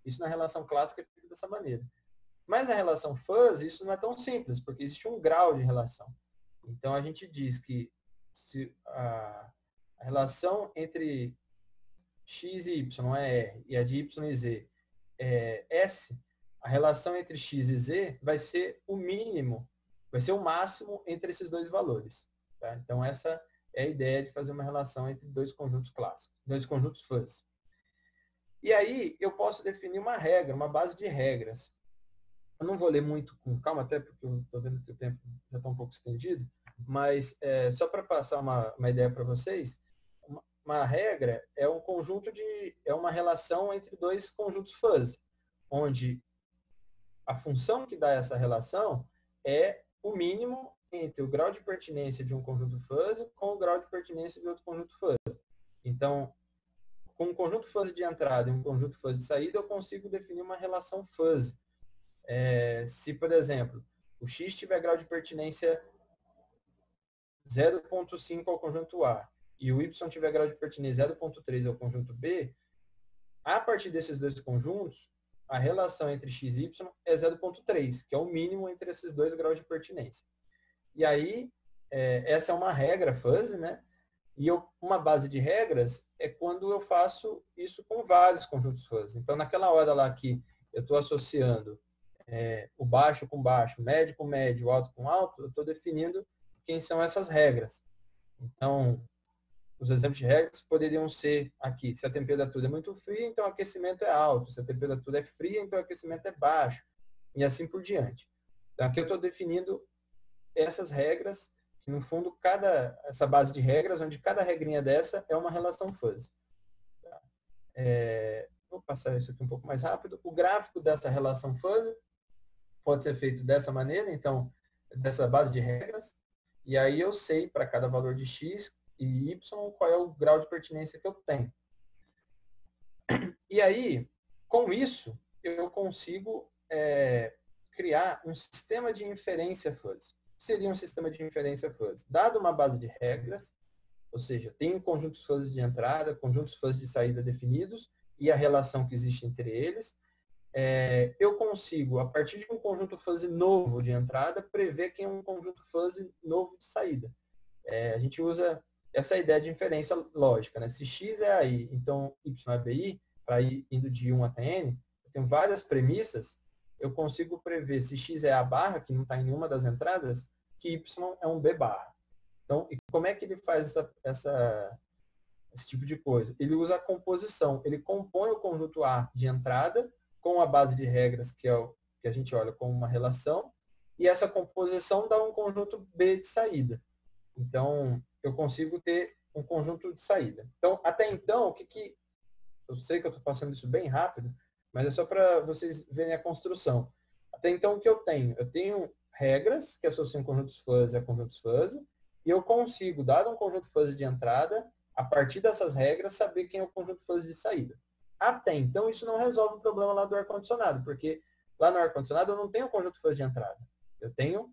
Speaker 2: Isso na relação clássica é feito dessa maneira. Mas na relação fuzzy, isso não é tão simples, porque existe um grau de relação. Então, a gente diz que se a relação entre x e y é R e a de y e z é S, a relação entre x e z vai ser o mínimo, vai ser o máximo entre esses dois valores. Tá? Então, essa é a ideia de fazer uma relação entre dois conjuntos clássicos, dois conjuntos fuzzy. E aí, eu posso definir uma regra, uma base de regras. Eu não vou ler muito com calma, até porque eu estou vendo que o tempo já está um pouco estendido, mas só para passar uma ideia para vocês, uma regra é um conjunto é uma relação entre dois conjuntos fuzzy, onde a função que dá essa relação é o mínimo entre o grau de pertinência de um conjunto fuzzy com o grau de pertinência de outro conjunto fuzzy. Então, com um conjunto fuzzy de entrada e um conjunto fuzzy de saída, eu consigo definir uma relação fuzzy. Se, por exemplo, o X tiver grau de pertinência 0,5 ao conjunto A e o Y tiver grau de pertinência 0,3 ao conjunto B, a partir desses dois conjuntos, a relação entre x e y é 0,3, que é o mínimo entre esses dois graus de pertinência. E aí, essa é uma regra fuzzy, né? E uma base de regras é quando eu faço isso com vários conjuntos fuzzy. Então, naquela hora lá que eu estou associando o baixo com baixo, o médio com médio, o alto com alto, eu estou definindo quem são essas regras. Então, os exemplos de regras poderiam ser aqui, se a temperatura é muito fria, então o aquecimento é alto. Se a temperatura é fria, então o aquecimento é baixo. E assim por diante. Então, aqui eu estou definindo essas regras, que no fundo, essa base de regras, onde cada regrinha dessa é uma relação fuzzy. Tá? Vou passar isso aqui um pouco mais rápido. O gráfico dessa relação fuzzy pode ser feito dessa maneira, então, dessa base de regras. E aí eu sei, para cada valor de x e y, qual é o grau de pertinência que eu tenho. E aí, com isso, eu consigo criar um sistema de inferência fuzzy. O que seria um sistema de inferência fuzzy? Dado uma base de regras, ou seja, tenho conjuntos fuzzy de entrada, conjuntos fuzzy de saída definidos e a relação que existe entre eles, eu consigo, a partir de um conjunto fuzzy novo de entrada, prever quem é um conjunto fuzzy novo de saída. A gente usa essa ideia de inferência lógica, né? Se x é AI, então y é BI, para ir indo de 1 até n, eu tenho várias premissas, eu consigo prever se x é A barra, que não está em nenhuma das entradas, que y é um B barra. Então, e como é que ele faz esse tipo de coisa? Ele usa a composição, ele compõe o conjunto A de entrada com a base de regras, que é o que a gente olha como uma relação, e essa composição dá um conjunto B de saída. Então, eu consigo ter um conjunto de saída. Então, até então, eu sei que eu estou passando isso bem rápido, mas é só para vocês verem a construção. Até então, o que eu tenho? Eu tenho regras que associam conjuntos fuzzy a conjuntos fuzzy, e eu consigo, dado um conjunto fuzzy de entrada, a partir dessas regras, saber quem é o conjunto fuzzy de saída. Até então, isso não resolve o problema lá do ar-condicionado, porque lá no ar-condicionado eu não tenho conjunto fuzzy de entrada. Eu tenho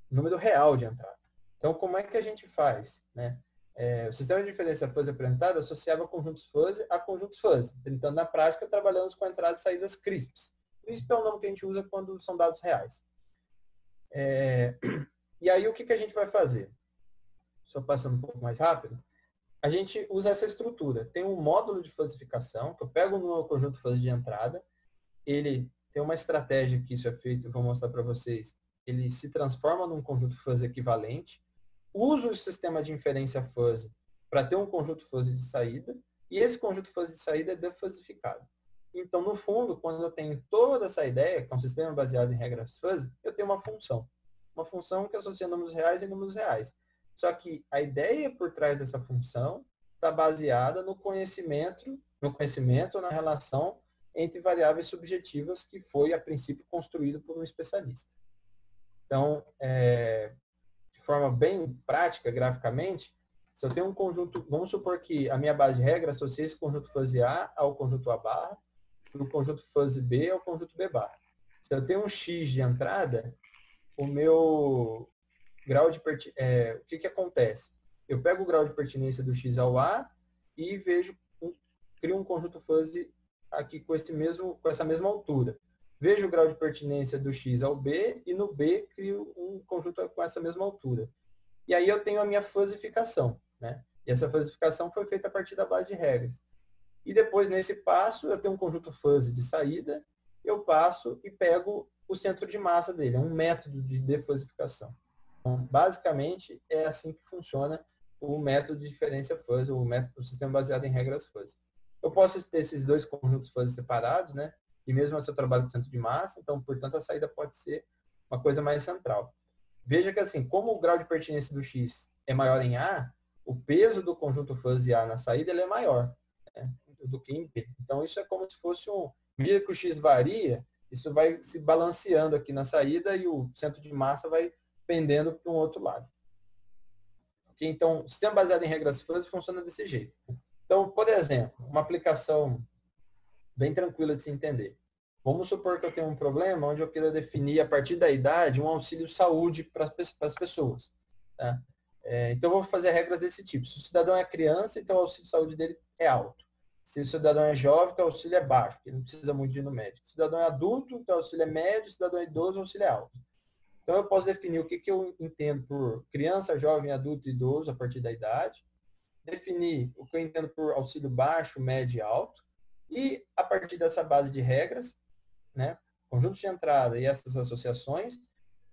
Speaker 2: número real de entrada. Então, como é que a gente faz? Né? O sistema de inferência fuzzy apresentado associava conjuntos fuzzy a conjuntos fuzzy. Então, na prática, trabalhamos com entradas e saídas CRISPs. CRISP é o nome que a gente usa quando são dados reais. E aí, o que a gente vai fazer? Só passando um pouco mais rápido. A gente usa essa estrutura. Tem um módulo de fuzzificação, que eu pego no meu conjunto fuzzy de entrada. Ele tem uma estratégia que isso é feito, eu vou mostrar para vocês. Ele se transforma num conjunto fuzzy equivalente. Uso o sistema de inferência fuzzy para ter um conjunto fuzzy de saída. E esse conjunto fuzzy de saída é defuzzificado. Então, no fundo, quando eu tenho toda essa ideia, que é um sistema baseado em regras fuzzy, eu tenho uma função. Uma função que associa números reais e números reais. Só que a ideia por trás dessa função está baseada no conhecimento, na relação entre variáveis subjetivas que foi, a princípio, construído por um especialista. Então, de forma bem prática, graficamente, se eu tenho um conjunto, vamos supor que a minha base de regra associa esse conjunto fuzzy A ao conjunto A barra, e o conjunto fuzzy B ao conjunto B barra. Se eu tenho um X de entrada, o meu grau de o que acontece? Eu pego o grau de pertinência do X ao A e crio um conjunto fuzzy aqui com essa mesma altura. Vejo o grau de pertinência do X ao B e no B crio um conjunto com essa mesma altura. E aí eu tenho a minha fuzzificação, né? E essa fuzzificação foi feita a partir da base de regras. E depois, nesse passo, eu tenho um conjunto fuzzy de saída, eu passo e pego o centro de massa dele. É um método de defuzzificação. Então, basicamente, é assim que funciona o método de inferência fuzzy, o sistema baseado em regras fuzzy. Eu posso ter esses dois conjuntos fuzzy separados, né? E mesmo assim eu trabalho com centro de massa, então, portanto, a saída pode ser uma coisa mais central. Veja que, assim, como o grau de pertinência do X é maior em A, o peso do conjunto fuzzy A na saída ele é maior, né, do que em B. Então, isso é como se fosse à medida que o X varia, isso vai se balanceando aqui na saída e o centro de massa vai pendendo para um outro lado. Okay? Então, o sistema baseado em regras fuzzy funciona desse jeito. Então, por exemplo, uma aplicação bem tranquila de se entender. Vamos supor que eu tenho um problema onde eu queira definir, a partir da idade, um auxílio saúde para as pessoas. Tá? Então, eu vou fazer regras desse tipo. Se o cidadão é criança, então o auxílio saúde dele é alto. Se o cidadão é jovem, então o auxílio é baixo, porque não precisa muito de ir no médico. Se o cidadão é adulto, então o auxílio é médio. Se o cidadão é idoso, o auxílio é alto. Então, eu posso definir o que eu entendo por criança, jovem, adulto e idoso, a partir da idade. Definir o que eu entendo por auxílio baixo, médio e alto. E, a partir dessa base de regras, né, conjuntos de entrada e essas associações,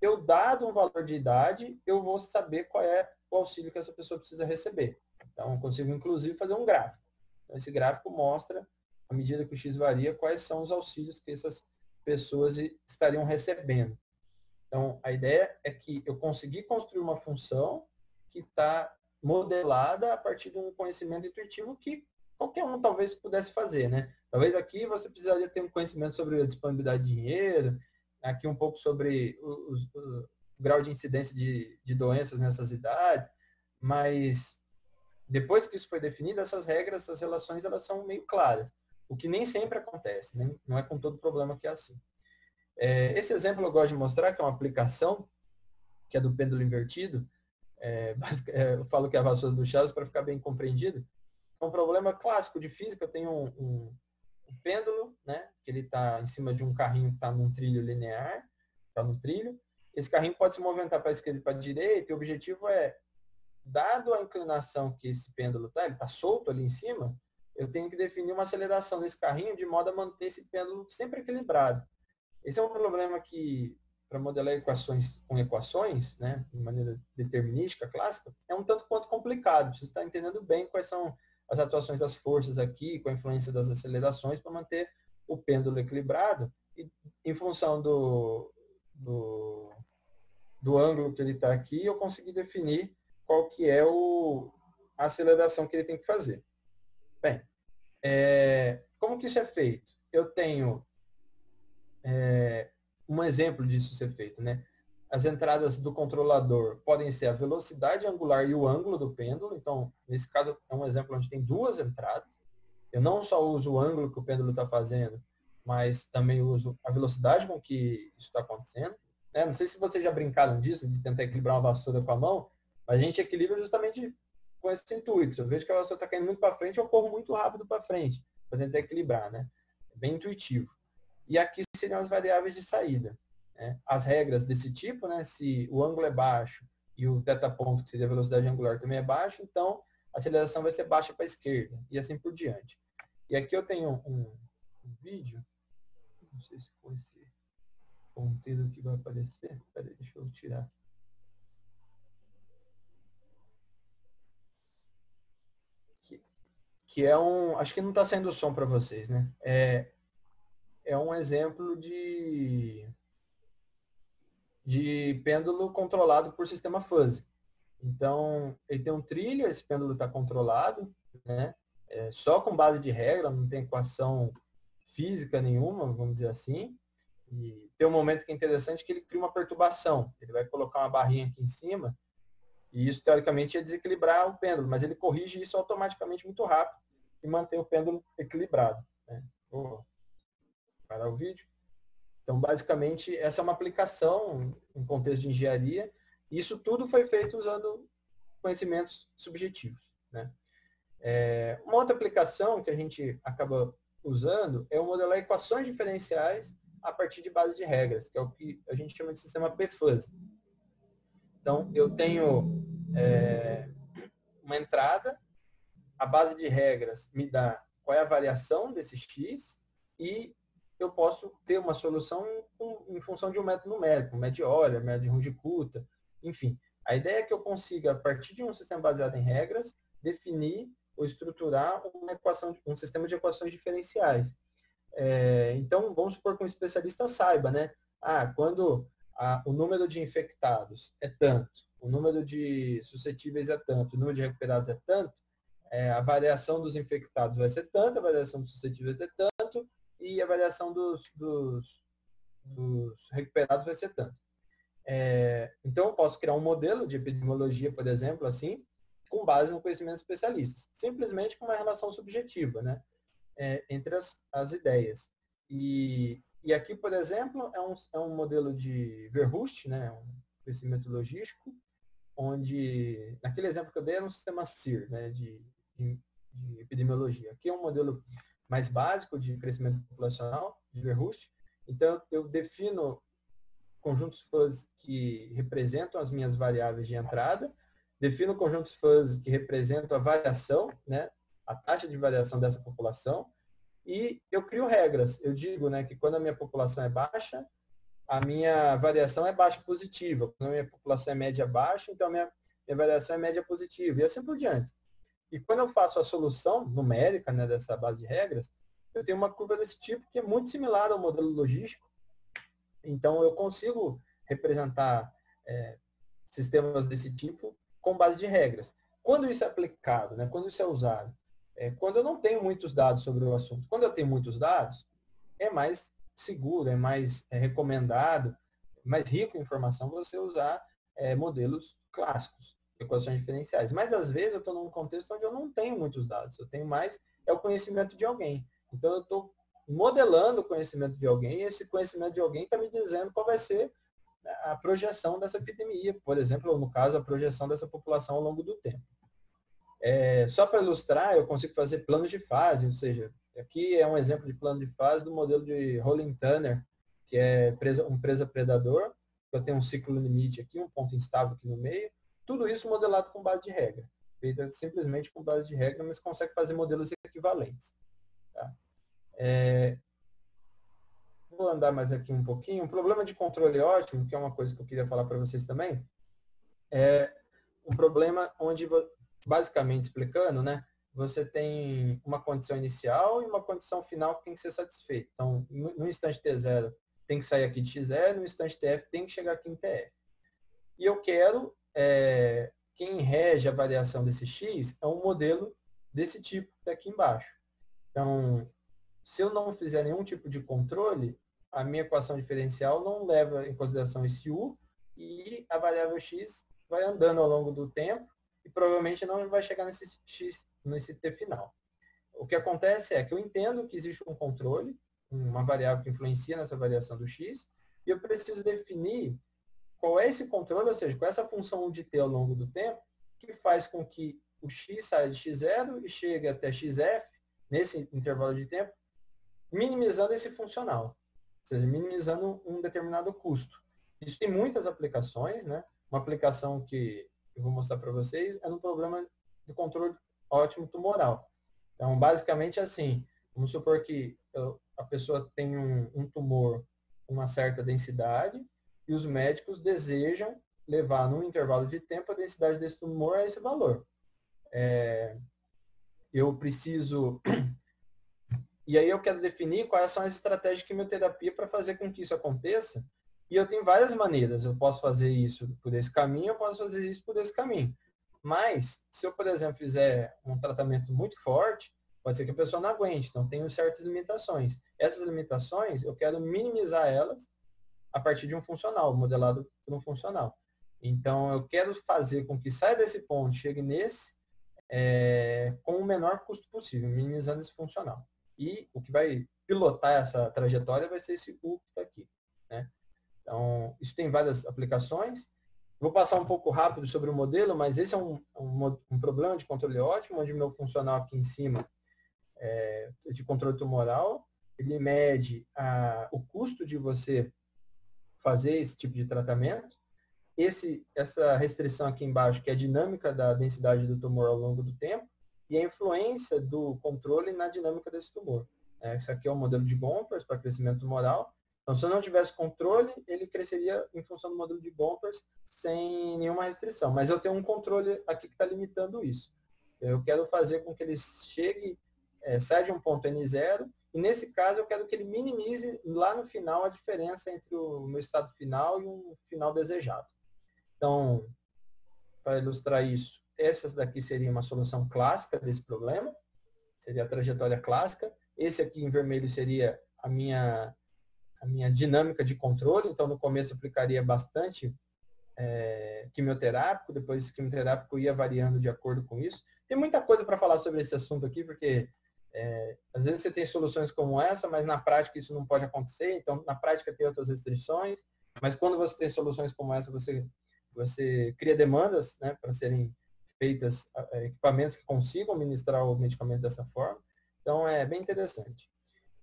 Speaker 2: eu, dado um valor de idade, eu vou saber qual é o auxílio que essa pessoa precisa receber. Então, eu consigo, inclusive, fazer um gráfico. Então, esse gráfico mostra, à medida que o X varia, quais são os auxílios que essas pessoas estariam recebendo. Então, a ideia é que eu consegui construir uma função que está modelada a partir de um conhecimento intuitivo que qualquer um talvez pudesse fazer, né? Talvez aqui você precisaria ter um conhecimento sobre a disponibilidade de dinheiro, aqui um pouco sobre o grau de incidência de doenças nessas idades, mas depois que isso foi definido, essas regras, essas relações, elas são meio claras, o que nem sempre acontece, né? Não é com todo problema que é assim. Esse exemplo eu gosto de mostrar, que é uma aplicação, que é do pêndulo invertido. Eu falo que é a vassoura do Chaves para ficar bem compreendido. É um problema clássico de física. Eu tenho um pêndulo, né, que ele está em cima de um carrinho que está num trilho linear, está no trilho. Esse carrinho pode se movimentar para a esquerda e para a direita, e o objetivo é, dado a inclinação que esse pêndulo está, ele está solto ali em cima, eu tenho que definir uma aceleração desse carrinho de modo a manter esse pêndulo sempre equilibrado. Esse é um problema que, para modelar equações com equações, né, de maneira determinística, clássica, é um tanto quanto complicado. Você está entendendo bem quais são as atuações das forças aqui, com a influência das acelerações, para manter o pêndulo equilibrado. E, em função do ângulo que ele está aqui, eu consegui definir qual que é a aceleração que ele tem que fazer. Bem, como que isso é feito? Eu tenho um exemplo disso ser feito, né? As entradas do controlador podem ser a velocidade angular e o ângulo do pêndulo. Então, nesse caso, é um exemplo onde tem duas entradas. Eu não só uso o ângulo que o pêndulo está fazendo, mas também uso a velocidade com que isso está acontecendo. Não sei se vocês já brincaram disso, de tentar equilibrar uma vassoura com a mão, mas a gente equilibra justamente com esse intuito. Se eu vejo que a vassoura está caindo muito para frente, eu corro muito rápido para frente, para tentar equilibrar, né? É bem intuitivo. E aqui seriam as variáveis de saída. Né? As regras desse tipo, né? Se o ângulo é baixo e o θ-ponto, que seria a velocidade angular, também é baixo, então a aceleração vai ser baixa para a esquerda, e assim por diante. E aqui eu tenho um vídeo, não sei se com esse conteúdo que vai aparecer, peraí, deixa eu tirar. Que é acho que não está saindo o som para vocês, né? É um exemplo de pêndulo controlado por sistema fuzzy. Então, ele tem um trilho, esse pêndulo está controlado, né? Só com base de regra, não tem equação física nenhuma, vamos dizer assim. E tem um momento que é interessante que ele cria uma perturbação. Ele vai colocar uma barrinha aqui em cima, e isso, teoricamente, ia desequilibrar o pêndulo, mas ele corrige isso automaticamente muito rápido e mantém o pêndulo equilibrado. Né? Vou parar o vídeo. Então, basicamente, essa é uma aplicação em contexto de engenharia. E isso tudo foi feito usando conhecimentos subjetivos. Né? Uma outra aplicação que a gente acaba usando é o modelar equações diferenciais a partir de bases de regras, que é o que a gente chama de sistema P-Fuzzy. Então, eu tenho uma entrada, a base de regras me dá qual é a variação desse X e eu posso ter uma solução em função de um método numérico, médio de Euler, médio de Runge-Kutta, enfim. A ideia é que eu consiga, a partir de um sistema baseado em regras, definir ou estruturar um sistema de equações diferenciais. Então, vamos supor que um especialista saiba, né? Quando o número de infectados é tanto, o número de suscetíveis é tanto, o número de recuperados é tanto, a variação dos infectados vai ser tanto, a variação dos suscetíveis vai ser tanto, e a variação dos recuperados vai ser tanto. Então, eu posso criar um modelo de epidemiologia, por exemplo, assim, com base no conhecimento de especialistas, simplesmente com uma relação subjetiva, né, entre as ideias. E aqui, por exemplo, é um modelo de Verhulst, né, um crescimento logístico, onde, naquele exemplo que eu dei, era um sistema SIR, né, de epidemiologia. Aqui é um modelo mais básico de crescimento populacional, de Verhulst. Então, eu defino conjuntos fuzzy que representam as minhas variáveis de entrada, defino conjuntos fuzzy que representam a variação, né, a taxa de variação dessa população, e eu crio regras. Eu digo, né, que quando a minha população é baixa, a minha variação é baixa positiva. Quando a minha população é média baixa, então a minha variação é média positiva, e assim por diante. E quando eu faço a solução numérica, né, dessa base de regras, eu tenho uma curva desse tipo que é muito similar ao modelo logístico. Então, eu consigo representar sistemas desse tipo com base de regras. Quando isso é aplicado, né, quando isso é usado, quando eu não tenho muitos dados sobre o assunto. Quando eu tenho muitos dados, é mais seguro, é mais recomendado, mais rico em informação você usar modelos clássicos, equações diferenciais. Mas, às vezes, eu estou num contexto onde eu não tenho muitos dados. Eu tenho mais o conhecimento de alguém. Então, eu estou modelando o conhecimento de alguém, e esse conhecimento de alguém está me dizendo qual vai ser a projeção dessa epidemia, por exemplo, ou no caso, a projeção dessa população ao longo do tempo. Só para ilustrar, eu consigo fazer planos de fase, ou seja, aqui é um exemplo de plano de fase do modelo de Rolling-Turner, que é um presa-predador, eu tenho um ciclo limite aqui, um ponto instável aqui no meio, tudo isso modelado com base de regra, feito simplesmente com base de regra, mas consegue fazer modelos equivalentes. Tá? Vou andar mais aqui um pouquinho. Um problema de controle ótimo, que é uma coisa que eu queria falar para vocês também, é um problema onde, basicamente explicando, né, você tem uma condição inicial e uma condição final que tem que ser satisfeita. Então, no instante T0 tem que sair aqui de X0, no instante TF tem que chegar aqui em TF. E eu quero, quem rege a variação desse X é um modelo desse tipo daqui embaixo. Então, se eu não fizer nenhum tipo de controle, a minha equação diferencial não leva em consideração esse U e a variável X vai andando ao longo do tempo e provavelmente não vai chegar nesse X, nesse T final. O que acontece é que eu entendo que existe um controle, uma variável que influencia nessa variação do X, e eu preciso definir qual é esse controle, ou seja, qual é essa função U de T ao longo do tempo, que faz com que o X saia de X0 e chegue até XF, nesse intervalo de tempo, minimizando esse funcional, ou seja, minimizando um determinado custo. Isso tem muitas aplicações, né? Uma aplicação que eu vou mostrar para vocês é no problema do controle ótimo tumoral. Então, basicamente assim, vamos supor que a pessoa tem um tumor com uma certa densidade e os médicos desejam levar num intervalo de tempo a densidade desse tumor a esse valor. Eu preciso... E aí eu quero definir quais são as estratégias de quimioterapia para fazer com que isso aconteça. E eu tenho várias maneiras. Eu posso fazer isso por esse caminho, eu posso fazer isso por esse caminho. Mas, se eu, por exemplo, fizer um tratamento muito forte, pode ser que a pessoa não aguente. Então, tenho certas limitações. Essas limitações, eu quero minimizar elas a partir de um funcional, modelado por um funcional. Então, eu quero fazer com que saia desse ponto, chegue nesse, com o menor custo possível, minimizando esse funcional. E o que vai pilotar essa trajetória vai ser esse U que está aqui, né? Então, isso tem várias aplicações. Vou passar um pouco rápido sobre o modelo, mas esse é um problema de controle ótimo, onde o meu funcional aqui em cima de controle tumoral, ele mede o custo de você fazer esse tipo de tratamento. Essa restrição aqui embaixo, que é a dinâmica da densidade do tumor ao longo do tempo, e a influência do controle na dinâmica desse tumor. Isso aqui é o modelo de Gompers para crescimento tumoral. Então, se eu não tivesse controle, ele cresceria em função do modelo de Gompers sem nenhuma restrição. Mas eu tenho um controle aqui que está limitando isso. Eu quero fazer com que ele chegue, saia de um ponto N0, e nesse caso eu quero que ele minimize lá no final a diferença entre o meu estado final e um final desejado. Então, para ilustrar isso, essas daqui seria uma solução clássica desse problema, seria a trajetória clássica. Esse aqui em vermelho seria a minha dinâmica de controle, então no começo eu aplicaria bastante quimioterápico, depois esse quimioterápico ia variando de acordo com isso. Tem muita coisa para falar sobre esse assunto aqui, porque às vezes você tem soluções como essa, mas na prática isso não pode acontecer, então na prática tem outras restrições, mas quando você tem soluções como essa, você cria demandas, né, para serem feitas equipamentos que consigam ministrar o medicamento dessa forma, então é bem interessante.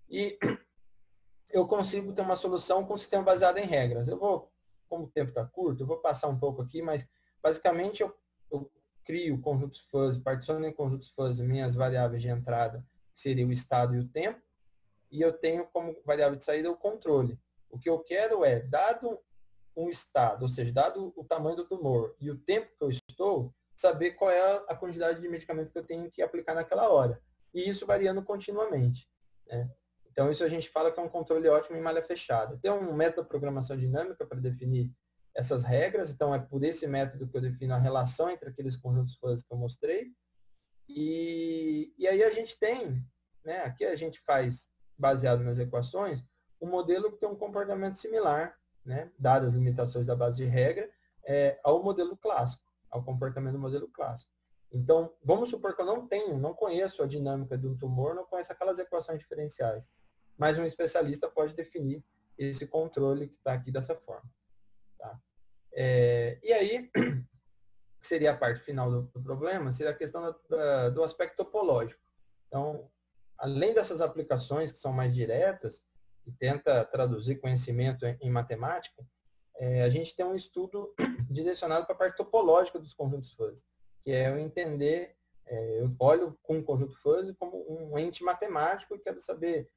Speaker 2: E eu consigo ter uma solução com um sistema baseado em regras. Como o tempo está curto, eu vou passar um pouco aqui, mas basicamente eu crio conjuntos fuzzy, particiono em conjuntos fuzzy minhas variáveis de entrada, que seria o estado e o tempo, e eu tenho como variável de saída o controle. O que eu quero é, dado um estado, ou seja, dado o tamanho do tumor e o tempo que eu estou, saber qual é a quantidade de medicamento que eu tenho que aplicar naquela hora. E isso variando continuamente, né? Então, isso a gente fala que é um controle ótimo em malha fechada. Tem um método de programação dinâmica para definir essas regras, então é por esse método que eu defino a relação entre aqueles conjuntos fuzzy que eu mostrei. E aí a gente tem, né, aqui a gente faz, baseado nas equações, um modelo que tem um comportamento similar, né, dadas as limitações da base de regra, ao modelo clássico, ao comportamento do modelo clássico. Então, vamos supor que eu não conheço a dinâmica de um tumor, não conheço aquelas equações diferenciais. Mas um especialista pode definir esse controle que está aqui dessa forma. Tá? E aí, que seria a parte final do problema, seria a questão do aspecto topológico. Então, além dessas aplicações que são mais diretas, e tenta traduzir conhecimento em matemática, a gente tem um estudo direcionado para a parte topológica dos conjuntos fuzzy, que é eu entender, eu olho com um conjunto fuzzy como um ente matemático e quero saber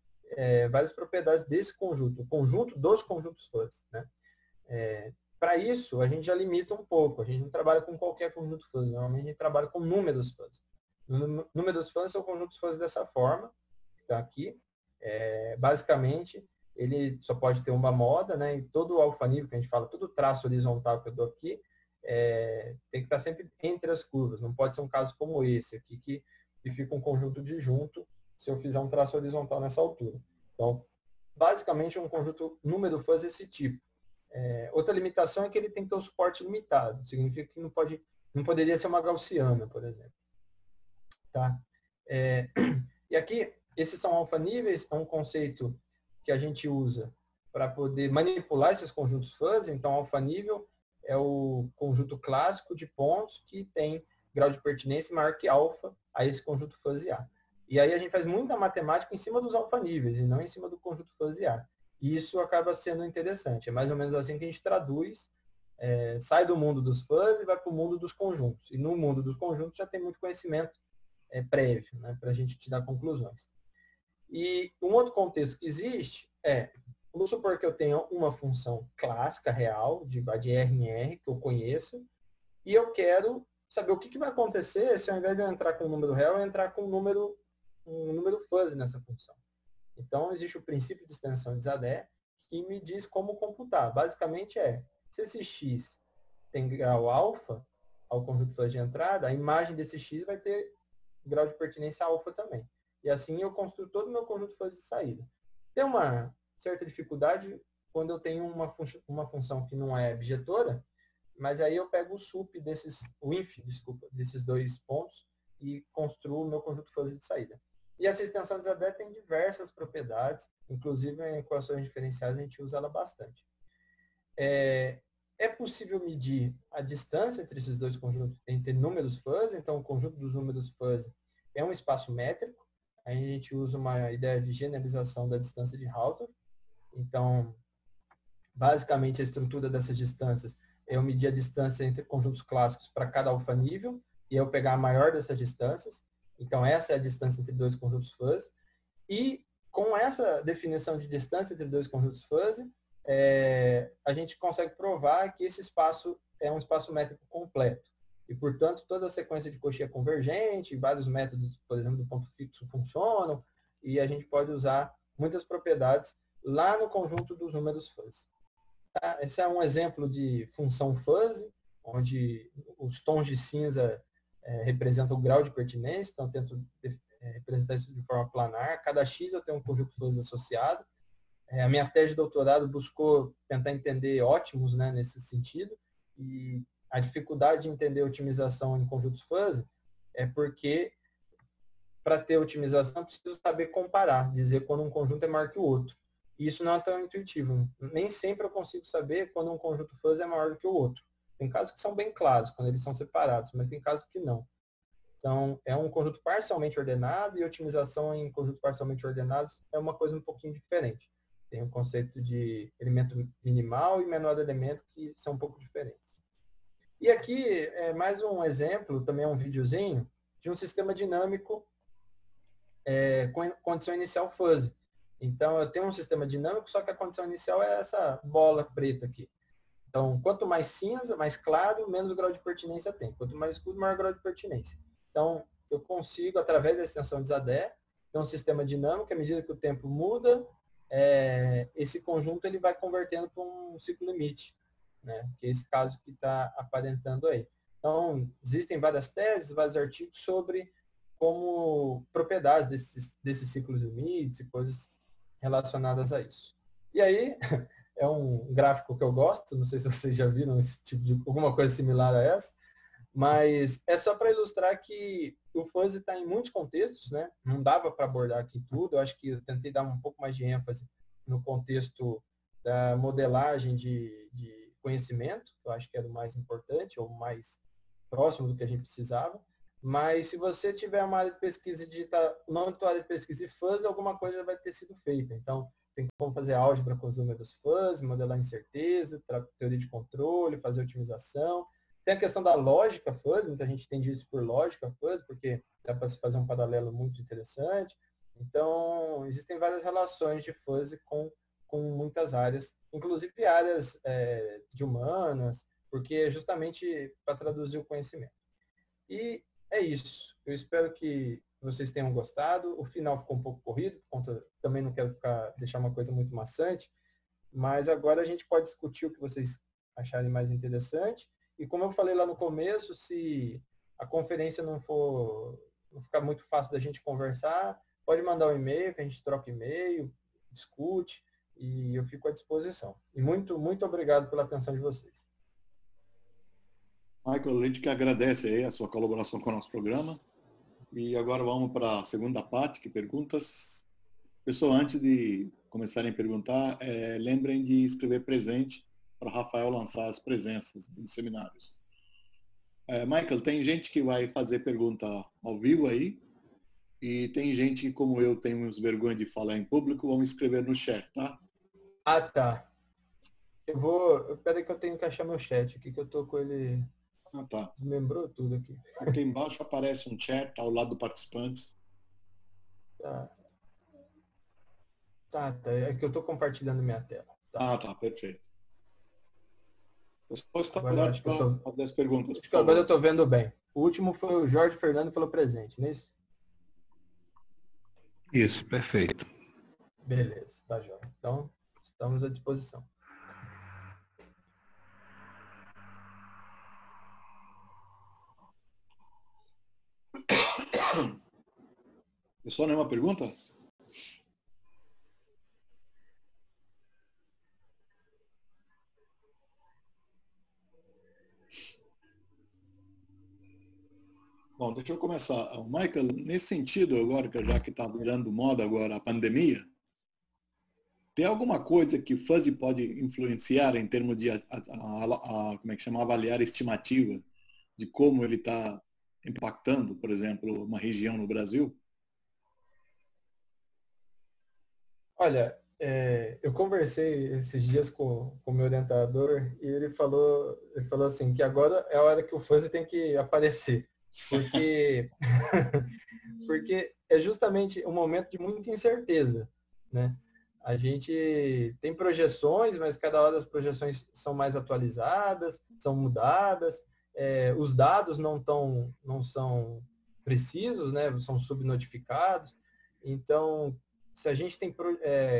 Speaker 2: várias propriedades desse conjunto, o conjunto dos conjuntos fuzzy, né? Para isso, a gente já limita um pouco, a gente não trabalha com qualquer conjunto fuzzy, normalmente a gente trabalha com números fuzzy. Números fuzzy são conjuntos fuzzy dessa forma, que está aqui. Basicamente, ele só pode ter uma moda, né? E todo o alfanível que a gente fala, todo o traço horizontal que eu dou aqui, tem que estar sempre entre as curvas. Não pode ser um caso como esse aqui, que fica um conjunto disjunto se eu fizer um traço horizontal nessa altura. Então, basicamente, um conjunto número fuzzy desse tipo. Outra limitação é que ele tem que ter um suporte limitado. Significa que não poderia ser uma gaussiana, por exemplo. Tá? E aqui, esses são alfaníveis, é um conceito que a gente usa para poder manipular esses conjuntos fuzzy. Então, alfanível é o conjunto clássico de pontos que tem grau de pertinência maior que alfa a esse conjunto fuzzy A. E aí a gente faz muita matemática em cima dos alfaníveis e não em cima do conjunto fuzzy A. E isso acaba sendo interessante. É mais ou menos assim que a gente traduz, sai do mundo dos fuzzy e vai para o mundo dos conjuntos. E no mundo dos conjuntos já tem muito conhecimento prévio, né, para a gente tirar conclusões. E um outro contexto que existe vamos supor que eu tenha uma função clássica, real, de R em R, que eu conheça, e eu quero saber o que vai acontecer se ao invés de eu entrar com um número real, eu entrar com um número fuzzy nessa função. Então, existe o princípio de extensão de Zadé, que me diz como computar. Basicamente se esse x tem grau alfa ao conjunto fuzzy de entrada, a imagem desse x vai ter grau de pertinência alfa também. E assim eu construo todo o meu conjunto fuzzy de saída. Tem uma certa dificuldade quando eu tenho uma função que não é bijetora, mas aí eu pego o inf desses dois pontos e construo o meu conjunto fuzzy de saída. E essa extensão de Zadé tem diversas propriedades, inclusive em equações diferenciais a gente usa ela bastante. É possível medir a distância entre esses dois conjuntos, entre números fuzzy, então o conjunto dos números fuzzy é um espaço métrico, aí a gente usa uma ideia de generalização da distância de Hauser. Então, basicamente a estrutura dessas distâncias é eu medir a distância entre conjuntos clássicos para cada alfanível, e eu pegar a maior dessas distâncias. Então, essa é a distância entre dois conjuntos fuzzy. E com essa definição de distância entre dois conjuntos fuzzy, a gente consegue provar que esse espaço é um espaço métrico completo. E, portanto, toda a sequência de coxinha convergente, vários métodos, por exemplo, do ponto fixo funcionam, e a gente pode usar muitas propriedades lá no conjunto dos números fuzzy. Tá? Esse é um exemplo de função fuzzy, onde os tons de cinza representam o grau de pertinência, então eu tento representar isso de forma planar. Cada X eu tenho um conjunto fuzzy associado. A minha tese de doutorado buscou tentar entender ótimos, né, nesse sentido, e a dificuldade de entender otimização em conjuntos fuzzy é porque, para ter otimização, eu preciso saber comparar, dizer quando um conjunto é maior que o outro. E isso não é tão intuitivo. Nem sempre eu consigo saber quando um conjunto fuzzy é maior do que o outro. Tem casos que são bem claros, quando eles são separados, mas tem casos que não. Então, é um conjunto parcialmente ordenado, e otimização em conjuntos parcialmente ordenados é uma coisa um pouquinho diferente. Tem o conceito de elemento minimal e menor elemento, que são um pouco diferentes. E aqui é mais um exemplo, também é um videozinho, de um sistema dinâmico com condição inicial fuzzy. Então, eu tenho um sistema dinâmico, só que a condição inicial é essa bola preta aqui. Então, quanto mais cinza, mais claro, menos grau de pertinência tem. Quanto mais escuro, maior grau de pertinência. Então, eu consigo, através da extensão de Zadé, ter um sistema dinâmico, à medida que o tempo muda, esse conjunto ele vai convertendo para um ciclo limite, né? Que é esse caso que está aparentando aí. Então, existem várias teses, vários artigos sobre como propriedades desses ciclos limites e coisas relacionadas a isso. E aí, é um gráfico que eu gosto, não sei se vocês já viram esse tipo de alguma coisa similar a essa, mas é só para ilustrar que o fuzzy está em muitos contextos, né? Não dava para abordar aqui tudo, eu acho que eu tentei dar um pouco mais de ênfase no contexto da modelagem de conhecimento, que eu acho que era o mais importante, ou mais próximo do que a gente precisava. Mas se você tiver uma área de pesquisa e digitar o nome da tua área de pesquisa e fuzzy, alguma coisa já vai ter sido feita. Então, tem como fazer álgebra com os números fuzzy, modelar incerteza, teoria de controle, fazer otimização. Tem a questão da lógica fuzzy, muita gente entende isso por lógica fuzzy, porque dá para se fazer um paralelo muito interessante. Então, existem várias relações de fuzzy com muitas áreas, inclusive áreas de humanas, porque é justamente para traduzir o conhecimento. E é isso. Eu espero que vocês tenham gostado. O final ficou um pouco corrido, também não quero deixar uma coisa muito maçante, mas agora a gente pode discutir o que vocês acharem mais interessante. E como eu falei lá no começo, se a conferência não ficar muito fácil da gente conversar, pode mandar um e-mail, que a gente troca e-mail, discute, e eu fico à disposição. E muito, muito obrigado pela atenção de vocês.
Speaker 1: Michael, a gente que agradece aí a sua colaboração com o nosso programa. E agora vamos para a segunda parte, que perguntas. Pessoal, antes de começarem a perguntar, lembrem de escrever presente para Rafael lançar as presenças dos seminários. Michael, tem gente que vai fazer pergunta ao vivo aí, e tem gente, como eu, tem uns vergonha de falar em público, vão escrever no chat, tá?
Speaker 2: Ah, tá. Peraí que eu tenho que achar meu chat aqui, que eu tô com ele...
Speaker 1: Ah, tá.
Speaker 2: Desmembrou tudo aqui.
Speaker 1: Aqui embaixo aparece um chat ao lado do participantes.
Speaker 2: Tá. É que eu tô compartilhando minha tela.
Speaker 1: Tá. Ah, tá, perfeito. Você pode estar
Speaker 2: agora
Speaker 1: aberto para fazer as perguntas.
Speaker 2: Acho que agora eu estou vendo bem. O último foi o Jorge Fernando, falou presente, não é isso?
Speaker 3: Isso, perfeito.
Speaker 2: Beleza, tá jóia. Então, estamos à disposição.
Speaker 1: Pessoal, nenhuma pergunta? Bom, deixa eu começar. Michael, nesse sentido agora, já que está virando moda agora a pandemia, tem alguma coisa que o fuzzy pode influenciar em termos de como é que chama, avaliar a estimativa de como ele está impactando, por exemplo, uma região no Brasil?
Speaker 2: Olha, eu conversei esses dias com o meu orientador e ele falou assim que agora é a hora que o fuzzy tem que aparecer, porque porque é justamente um momento de muita incerteza, né? A gente tem projeções, mas cada hora as projeções são mais atualizadas, são mudadas, os dados não são precisos, né? São subnotificados. Então, se a gente tem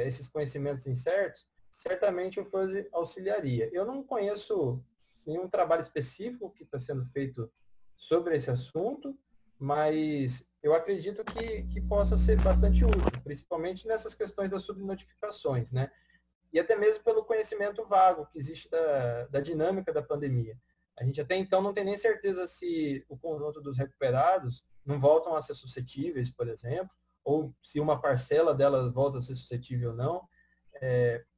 Speaker 2: esses conhecimentos incertos, certamente o fuzzy auxiliaria. Eu não conheço nenhum trabalho específico que está sendo feito sobre esse assunto, mas eu acredito que possa ser bastante útil, principalmente nessas questões das subnotificações, né? E até mesmo pelo conhecimento vago que existe da dinâmica da pandemia. A gente até então não tem nem certeza se o conjunto dos recuperados não voltam a ser suscetíveis, por exemplo, ou se uma parcela delas volta a ser suscetível ou não.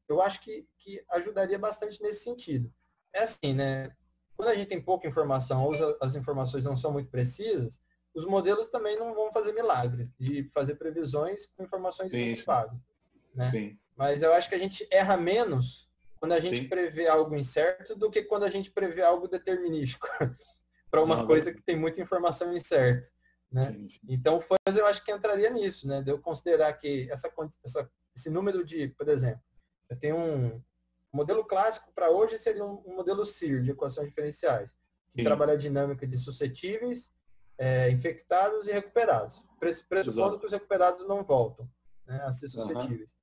Speaker 2: Eu acho que ajudaria bastante nesse sentido. É assim, né? Quando a gente tem pouca informação ou as informações não são muito precisas, os modelos também não vão fazer milagre de fazer previsões com informações muito vagas, né?
Speaker 1: Sim.
Speaker 2: Mas eu acho que a gente erra menos quando a gente
Speaker 1: Sim.
Speaker 2: prevê algo incerto do que quando a gente prevê algo determinístico para uma coisa que tem muita informação incerta, né?
Speaker 1: Sim, sim.
Speaker 2: Então, o FUS eu acho que entraria nisso, né? De eu considerar que esse número de, por exemplo, eu tenho um modelo clássico para hoje seria um modelo CIR, de equações diferenciais, que trabalha a dinâmica de suscetíveis, infectados e recuperados, pressupondo que os recuperados não voltam, né, a ser suscetíveis.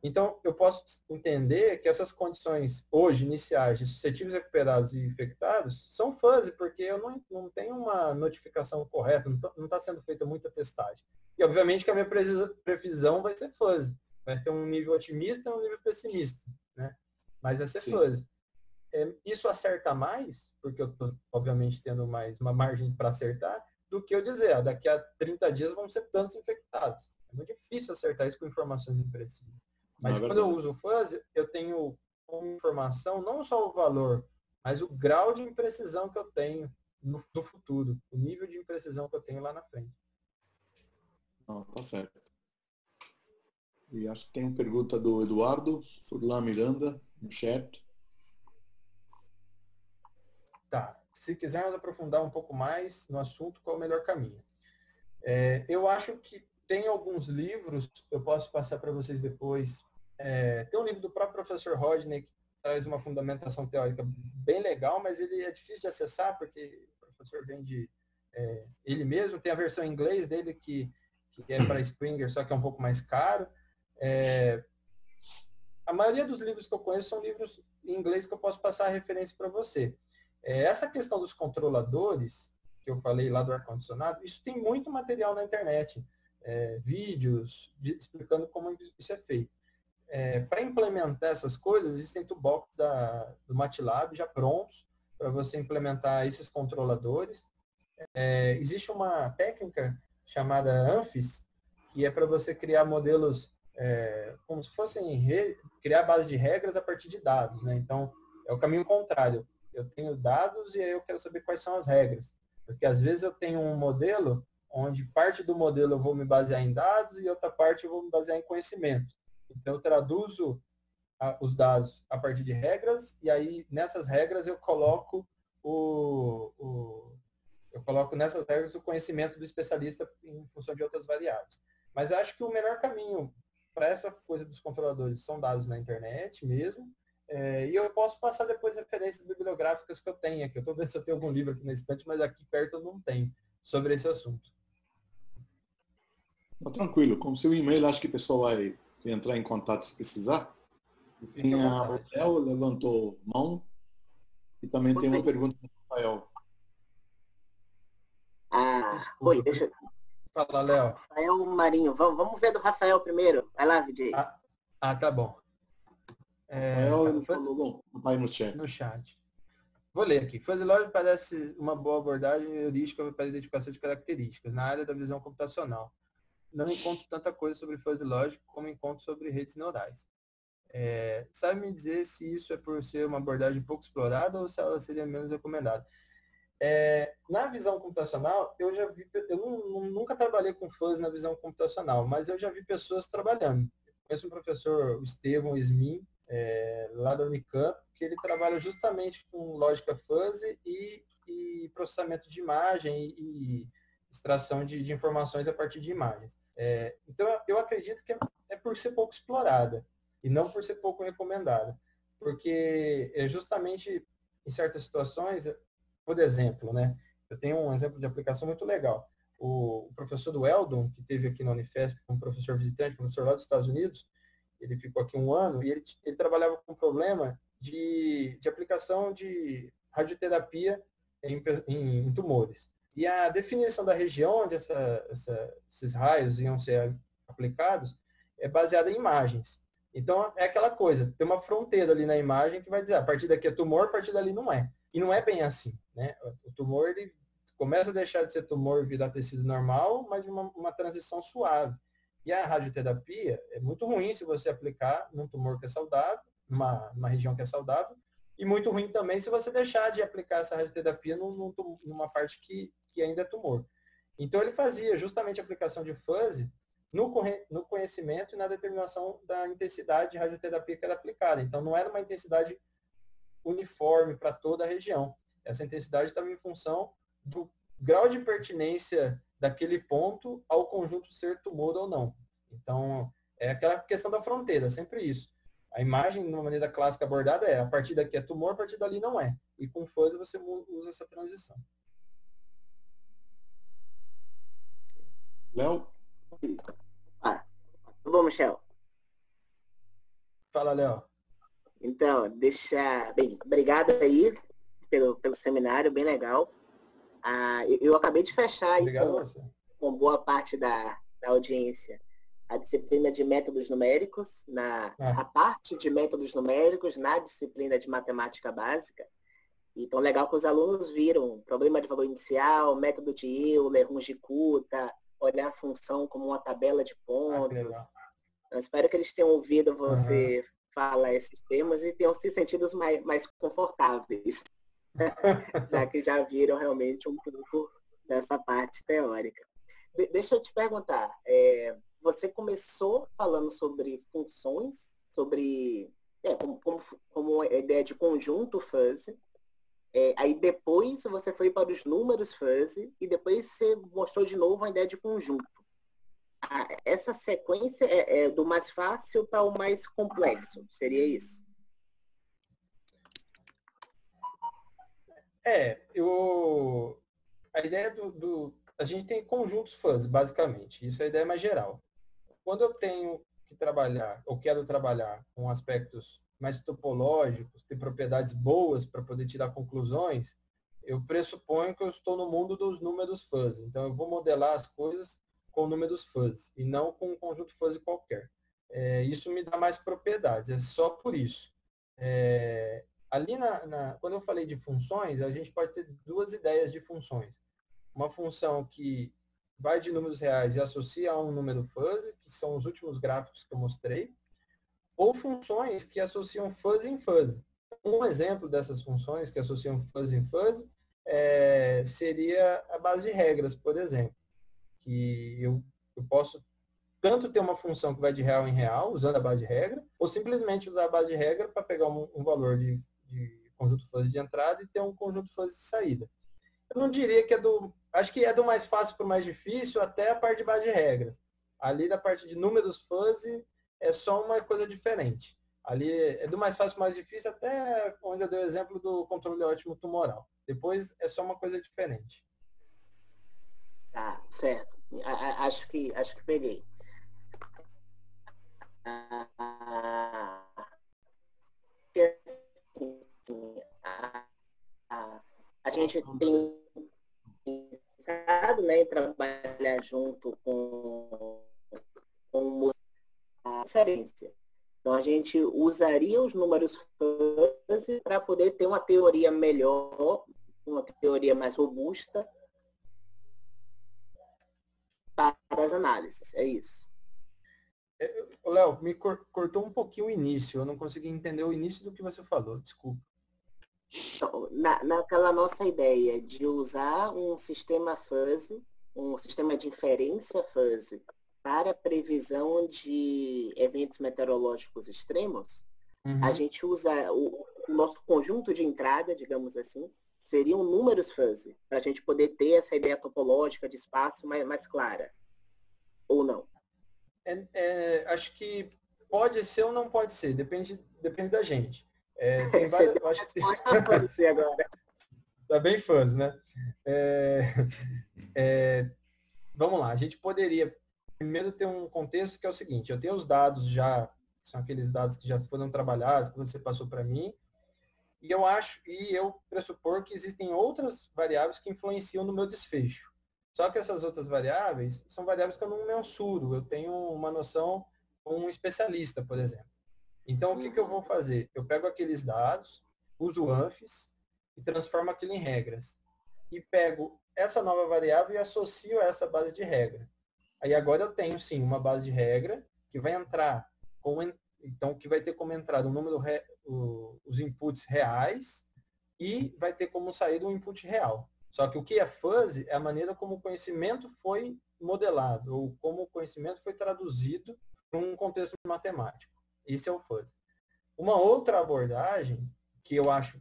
Speaker 2: Então, eu posso entender que essas condições hoje iniciais de suscetíveis, recuperados e infectados são fuzzy, porque eu não tenho uma notificação correta, não está sendo feita muita testagem. E, obviamente, que a minha previsão vai ser fuzzy. Vai ter um nível otimista e um nível pessimista, né? Mas vai ser fuzzy. Isso acerta mais, porque eu estou, obviamente, tendo mais uma margem para acertar, do que eu dizer, daqui a 30 dias vão ser tantos infectados. É muito difícil acertar isso com informações imprecisas. Mas quando eu uso o fuzzy, eu tenho como informação não só o valor, mas o grau de imprecisão que eu tenho no futuro, o nível de imprecisão que eu tenho lá na frente.
Speaker 1: Tá certo. E acho que tem uma pergunta do Eduardo Furlan Miranda, no chat.
Speaker 2: Tá. Se quisermos aprofundar um pouco mais no assunto, qual é o melhor caminho? Eu acho que tem alguns livros, eu posso passar para vocês depois. Tem um livro do próprio professor Rodney que traz uma fundamentação teórica bem legal, mas ele é difícil de acessar, porque o professor vende ele mesmo. Tem a versão em inglês dele que é para Springer, só que é um pouco mais caro. A maioria dos livros que eu conheço são livros em inglês que eu posso passar a referência para você. Essa questão dos controladores, que eu falei lá do ar-condicionado, isso tem muito material na internet. Vídeos explicando como isso é feito. Para implementar essas coisas, existem toolbox do MATLAB já prontos para você implementar esses controladores. Existe uma técnica chamada ANFIS, que é para você criar modelos como se fossem criar base de regras a partir de dados, né? Então, é o caminho contrário. Eu tenho dados e aí eu quero saber quais são as regras. Porque às vezes eu tenho um modelo onde parte do modelo eu vou me basear em dados e outra parte eu vou me basear em conhecimento. Então, eu traduzo os dados a partir de regras e aí nessas regras eu coloco nessas regras o conhecimento do especialista em função de outras variáveis. Mas eu acho que o melhor caminho para essa coisa dos controladores são dados na internet mesmo. E eu posso passar depois referências bibliográficas que eu tenho aqui. Eu estou vendo se eu tenho algum livro aqui na estante, mas aqui perto eu não tenho sobre esse assunto.
Speaker 1: Tranquilo. Como seu e-mail, acho que o pessoal vai entrar em contato se precisar. Tem o Léo levantou mão e também tem uma pergunta do Rafael.
Speaker 3: Oi, deixa eu...
Speaker 2: Fala, Léo.
Speaker 3: Rafael Marinho. Vamos ver do Rafael primeiro. Vai lá, VJ.
Speaker 2: Tá bom.
Speaker 1: Rafael, ele falou, bom, tá aí no chat.
Speaker 2: No chat. Vou ler aqui. Fuzzy Logic parece uma boa abordagem heurística para a identificação de características na área da visão computacional. Não encontro tanta coisa sobre Fuzzy Logic como encontro sobre redes neurais. Sabe me dizer se isso é por ser uma abordagem pouco explorada ou se ela seria menos recomendada? Na visão computacional, eu nunca trabalhei com Fuzzy na visão computacional, mas eu já vi pessoas trabalhando. Conheço um professor, o Estevão Esmin, lá da Unicamp, que ele trabalha justamente com lógica fuzzy e processamento de imagem e extração de informações a partir de imagens. Então, eu acredito que é por ser pouco explorada e não por ser pouco recomendada, porque justamente em certas situações, por exemplo, né, eu tenho um exemplo de aplicação muito legal. O professor do Eldon, que teve aqui na Unifesp, um professor visitante, professor lá dos Estados Unidos, ele ficou aqui 1 ano e ele trabalhava com um problema de aplicação de radioterapia em tumores. E a definição da região onde esses raios iam ser aplicados é baseada em imagens. Então, é aquela coisa, tem uma fronteira ali na imagem que vai dizer, a partir daqui é tumor, a partir dali não é. E não é bem assim, né? O tumor, ele começa a deixar de ser tumor e virar tecido normal, mas de uma transição suave. E a radioterapia é muito ruim se você aplicar num tumor que é saudável, numa região que é saudável, e muito ruim também se você deixar de aplicar essa radioterapia numa parte que ainda é tumor. Então, ele fazia justamente a aplicação de fuzz no conhecimento e na determinação da intensidade de radioterapia que era aplicada. Então, não era uma intensidade uniforme para toda a região. Essa intensidade estava em função do grau de pertinência daquele ponto ao conjunto ser tumor ou não. Então, é aquela questão da fronteira, sempre isso. A imagem, de uma maneira clássica abordada, é a partir daqui é tumor, a partir dali não é. E com fuzz você usa essa transição.
Speaker 1: Léo?
Speaker 3: Tudo bom, Michel?
Speaker 2: Fala, Léo.
Speaker 3: Então, bem, obrigado aí pelo seminário, bem legal. Eu acabei de fechar aí com boa parte da audiência a disciplina de métodos numéricos, a parte de métodos numéricos na disciplina de matemática básica. Então, legal que os alunos viram problema de valor inicial, método de Euler, Runge-Kutta, olhar a função como uma tabela de pontos. Eu espero que eles tenham ouvido você falar esses termos e tenham se sentido mais confortáveis, já que já viram realmente um pouco dessa parte teórica. Deixa eu te perguntar, você começou falando sobre funções, sobre como a ideia de conjunto fuzzy, aí depois você foi para os números fuzzy e depois você mostrou de novo a ideia de conjunto. Essa sequência é do mais fácil para o mais complexo, seria isso?
Speaker 2: A ideia a gente tem conjuntos fuzzy, basicamente. Isso é a ideia mais geral. Quando eu tenho que trabalhar, ou quero trabalhar com aspectos mais topológicos, ter propriedades boas para poder tirar conclusões, eu pressuponho que eu estou no mundo dos números fuzzy. Então, eu vou modelar as coisas com números fuzzy, e não com um conjunto fuzzy qualquer. Isso me dá mais propriedades, é só por isso. Ali, quando eu falei de funções, a gente pode ter duas ideias de funções. Uma função que vai de números reais e associa a um número fuzzy, que são os últimos gráficos que eu mostrei, ou funções que associam fuzzy em fuzzy. Um exemplo dessas funções que associam fuzzy em fuzzy seria a base de regras, por exemplo. Que eu posso tanto ter uma função que vai de real em real, usando a base de regra, ou simplesmente usar a base de regra para pegar um valor de conjunto fuzzy de entrada e ter um conjunto fuzzy de saída. Eu não diria que acho que é do mais fácil para o mais difícil até a parte de base de regras. Ali da parte de números fuzzy é só uma coisa diferente. Ali é do mais fácil para o mais difícil até onde eu dei o exemplo do controle ótimo tumoral. Depois é só uma coisa diferente.
Speaker 3: Tá, certo. Acho que peguei. A gente tem pensado, né, em trabalhar junto com referência. Então, a gente usaria os números fuzzy para poder ter uma teoria melhor, uma teoria mais robusta para as análises. É isso.
Speaker 2: Léo, me cortou um pouquinho o início. Eu não consegui entender o início do que você falou. Desculpa.
Speaker 3: Então, naquela nossa ideia de usar um sistema fuzzy, um sistema de inferência fuzzy, para previsão de eventos meteorológicos extremos, a gente usa o nosso conjunto de entrada, digamos assim, seriam números fuzzy, para a gente poder ter essa ideia topológica de espaço mais clara. Ou não?
Speaker 2: Acho que pode ser ou não pode ser, depende da gente.
Speaker 3: Tem várias, eu acho que fuzzy agora.
Speaker 2: Tá bem fuzzy, né? Vamos lá, a gente poderia primeiro ter um contexto que é o seguinte: eu tenho os dados já, são aqueles dados que já foram trabalhados, que você passou para mim, E eu pressupor que existem outras variáveis que influenciam no meu desfecho. Só que essas outras variáveis são variáveis que eu não mensuro. Eu tenho uma noção com um especialista, por exemplo. Então, o que eu vou fazer? Eu pego aqueles dados, uso o ANFIS e transformo aquilo em regras. E pego essa nova variável e associo a essa base de regra. Aí agora eu tenho, sim, uma base de regra que vai entrar então, que vai ter como entrada os inputs reais e vai ter como saída um input real. Só que o que é fuzzy é a maneira como o conhecimento foi modelado ou como o conhecimento foi traduzido para um contexto matemático. Esse é o fuzzy. Uma outra abordagem que eu acho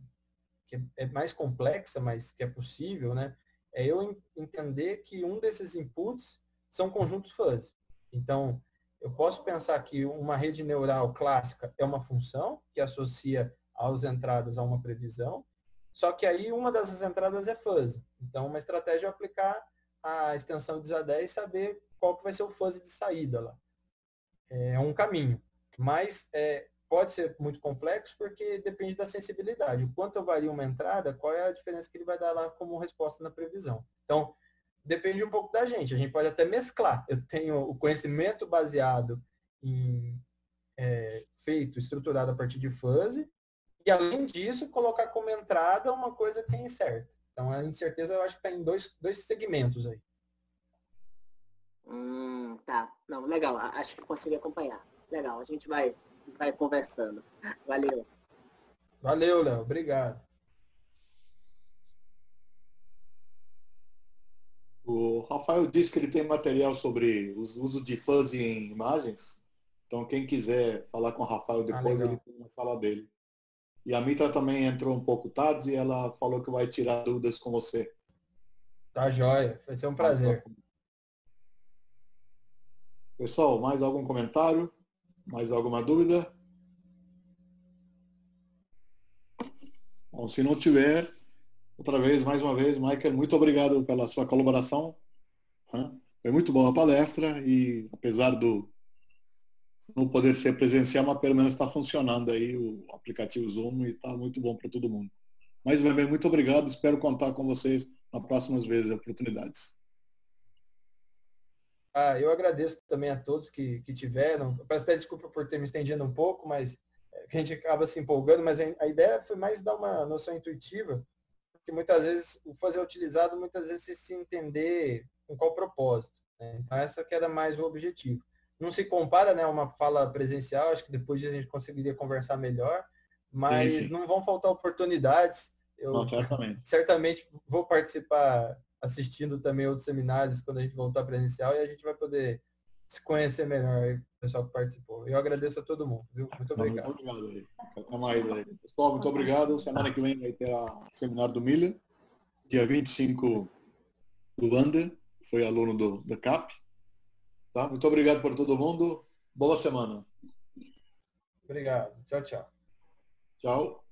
Speaker 2: que é mais complexa, mas que é possível, né, é eu entender que um desses inputs são conjuntos fuzzy. Então, eu posso pensar que uma rede neural clássica é uma função que associa as entradas a uma previsão, só que aí uma dessas entradas é fuzzy. Então, uma estratégia é aplicar a extensão de ZA10 e saber qual que vai ser o fuzzy de saída lá. É um caminho. Mas pode ser muito complexo porque depende da sensibilidade. O quanto eu vario uma entrada, qual é a diferença que ele vai dar lá como resposta na previsão. Então, depende um pouco da gente. A gente pode até mesclar. Eu tenho o conhecimento baseado em estruturado a partir de fuzzy, e além disso, colocar como entrada uma coisa que é incerta. Então, a incerteza eu acho que está em dois segmentos aí.
Speaker 3: Tá. Não, legal. Acho que consegui acompanhar. Legal. A gente vai conversando. Valeu.
Speaker 2: Valeu, Léo. Obrigado.
Speaker 1: O Rafael disse que ele tem material sobre os usos de fuzzy em imagens. Então, quem quiser falar com o Rafael depois, ele tem na sala dele. E a Mita também entrou um pouco tarde e ela falou que vai tirar dúvidas com você.
Speaker 2: Tá joia. Vai ser um prazer.
Speaker 1: Pessoal, mais algum comentário? Mais alguma dúvida? Bom, se não tiver, mais uma vez, Michael, muito obrigado pela sua colaboração. Foi muito boa a palestra e, apesar do não poder ser presencial, mas pelo menos está funcionando aí o aplicativo Zoom e está muito bom para todo mundo. Mais uma vez, muito obrigado. Espero contar com vocês nas próximas vezes e oportunidades.
Speaker 2: Eu agradeço também a todos que tiveram. Eu peço até desculpa por ter me estendido um pouco, mas a gente acaba se empolgando, mas a ideia foi mais dar uma noção intuitiva, porque muitas vezes o fazer utilizado, muitas vezes se entender com qual propósito. Né? Então, essa que era mais o objetivo. Não se compara, né, a uma fala presencial, acho que depois a gente conseguiria conversar melhor, mas sim. Não vão faltar oportunidades. Eu certamente vou participar assistindo também outros seminários quando a gente voltar presencial e a gente vai poder se conhecer melhor, o pessoal que participou. Eu agradeço a todo mundo, viu? Muito obrigado.
Speaker 1: Muito obrigado aí. Até mais aí. Pessoal, muito obrigado. Semana que vem vai ter o seminário do Miller, dia 25 do Wander, foi aluno da CAP. Tá? Muito obrigado por todo mundo. Boa semana.
Speaker 2: Obrigado. Tchau, tchau.
Speaker 1: Tchau.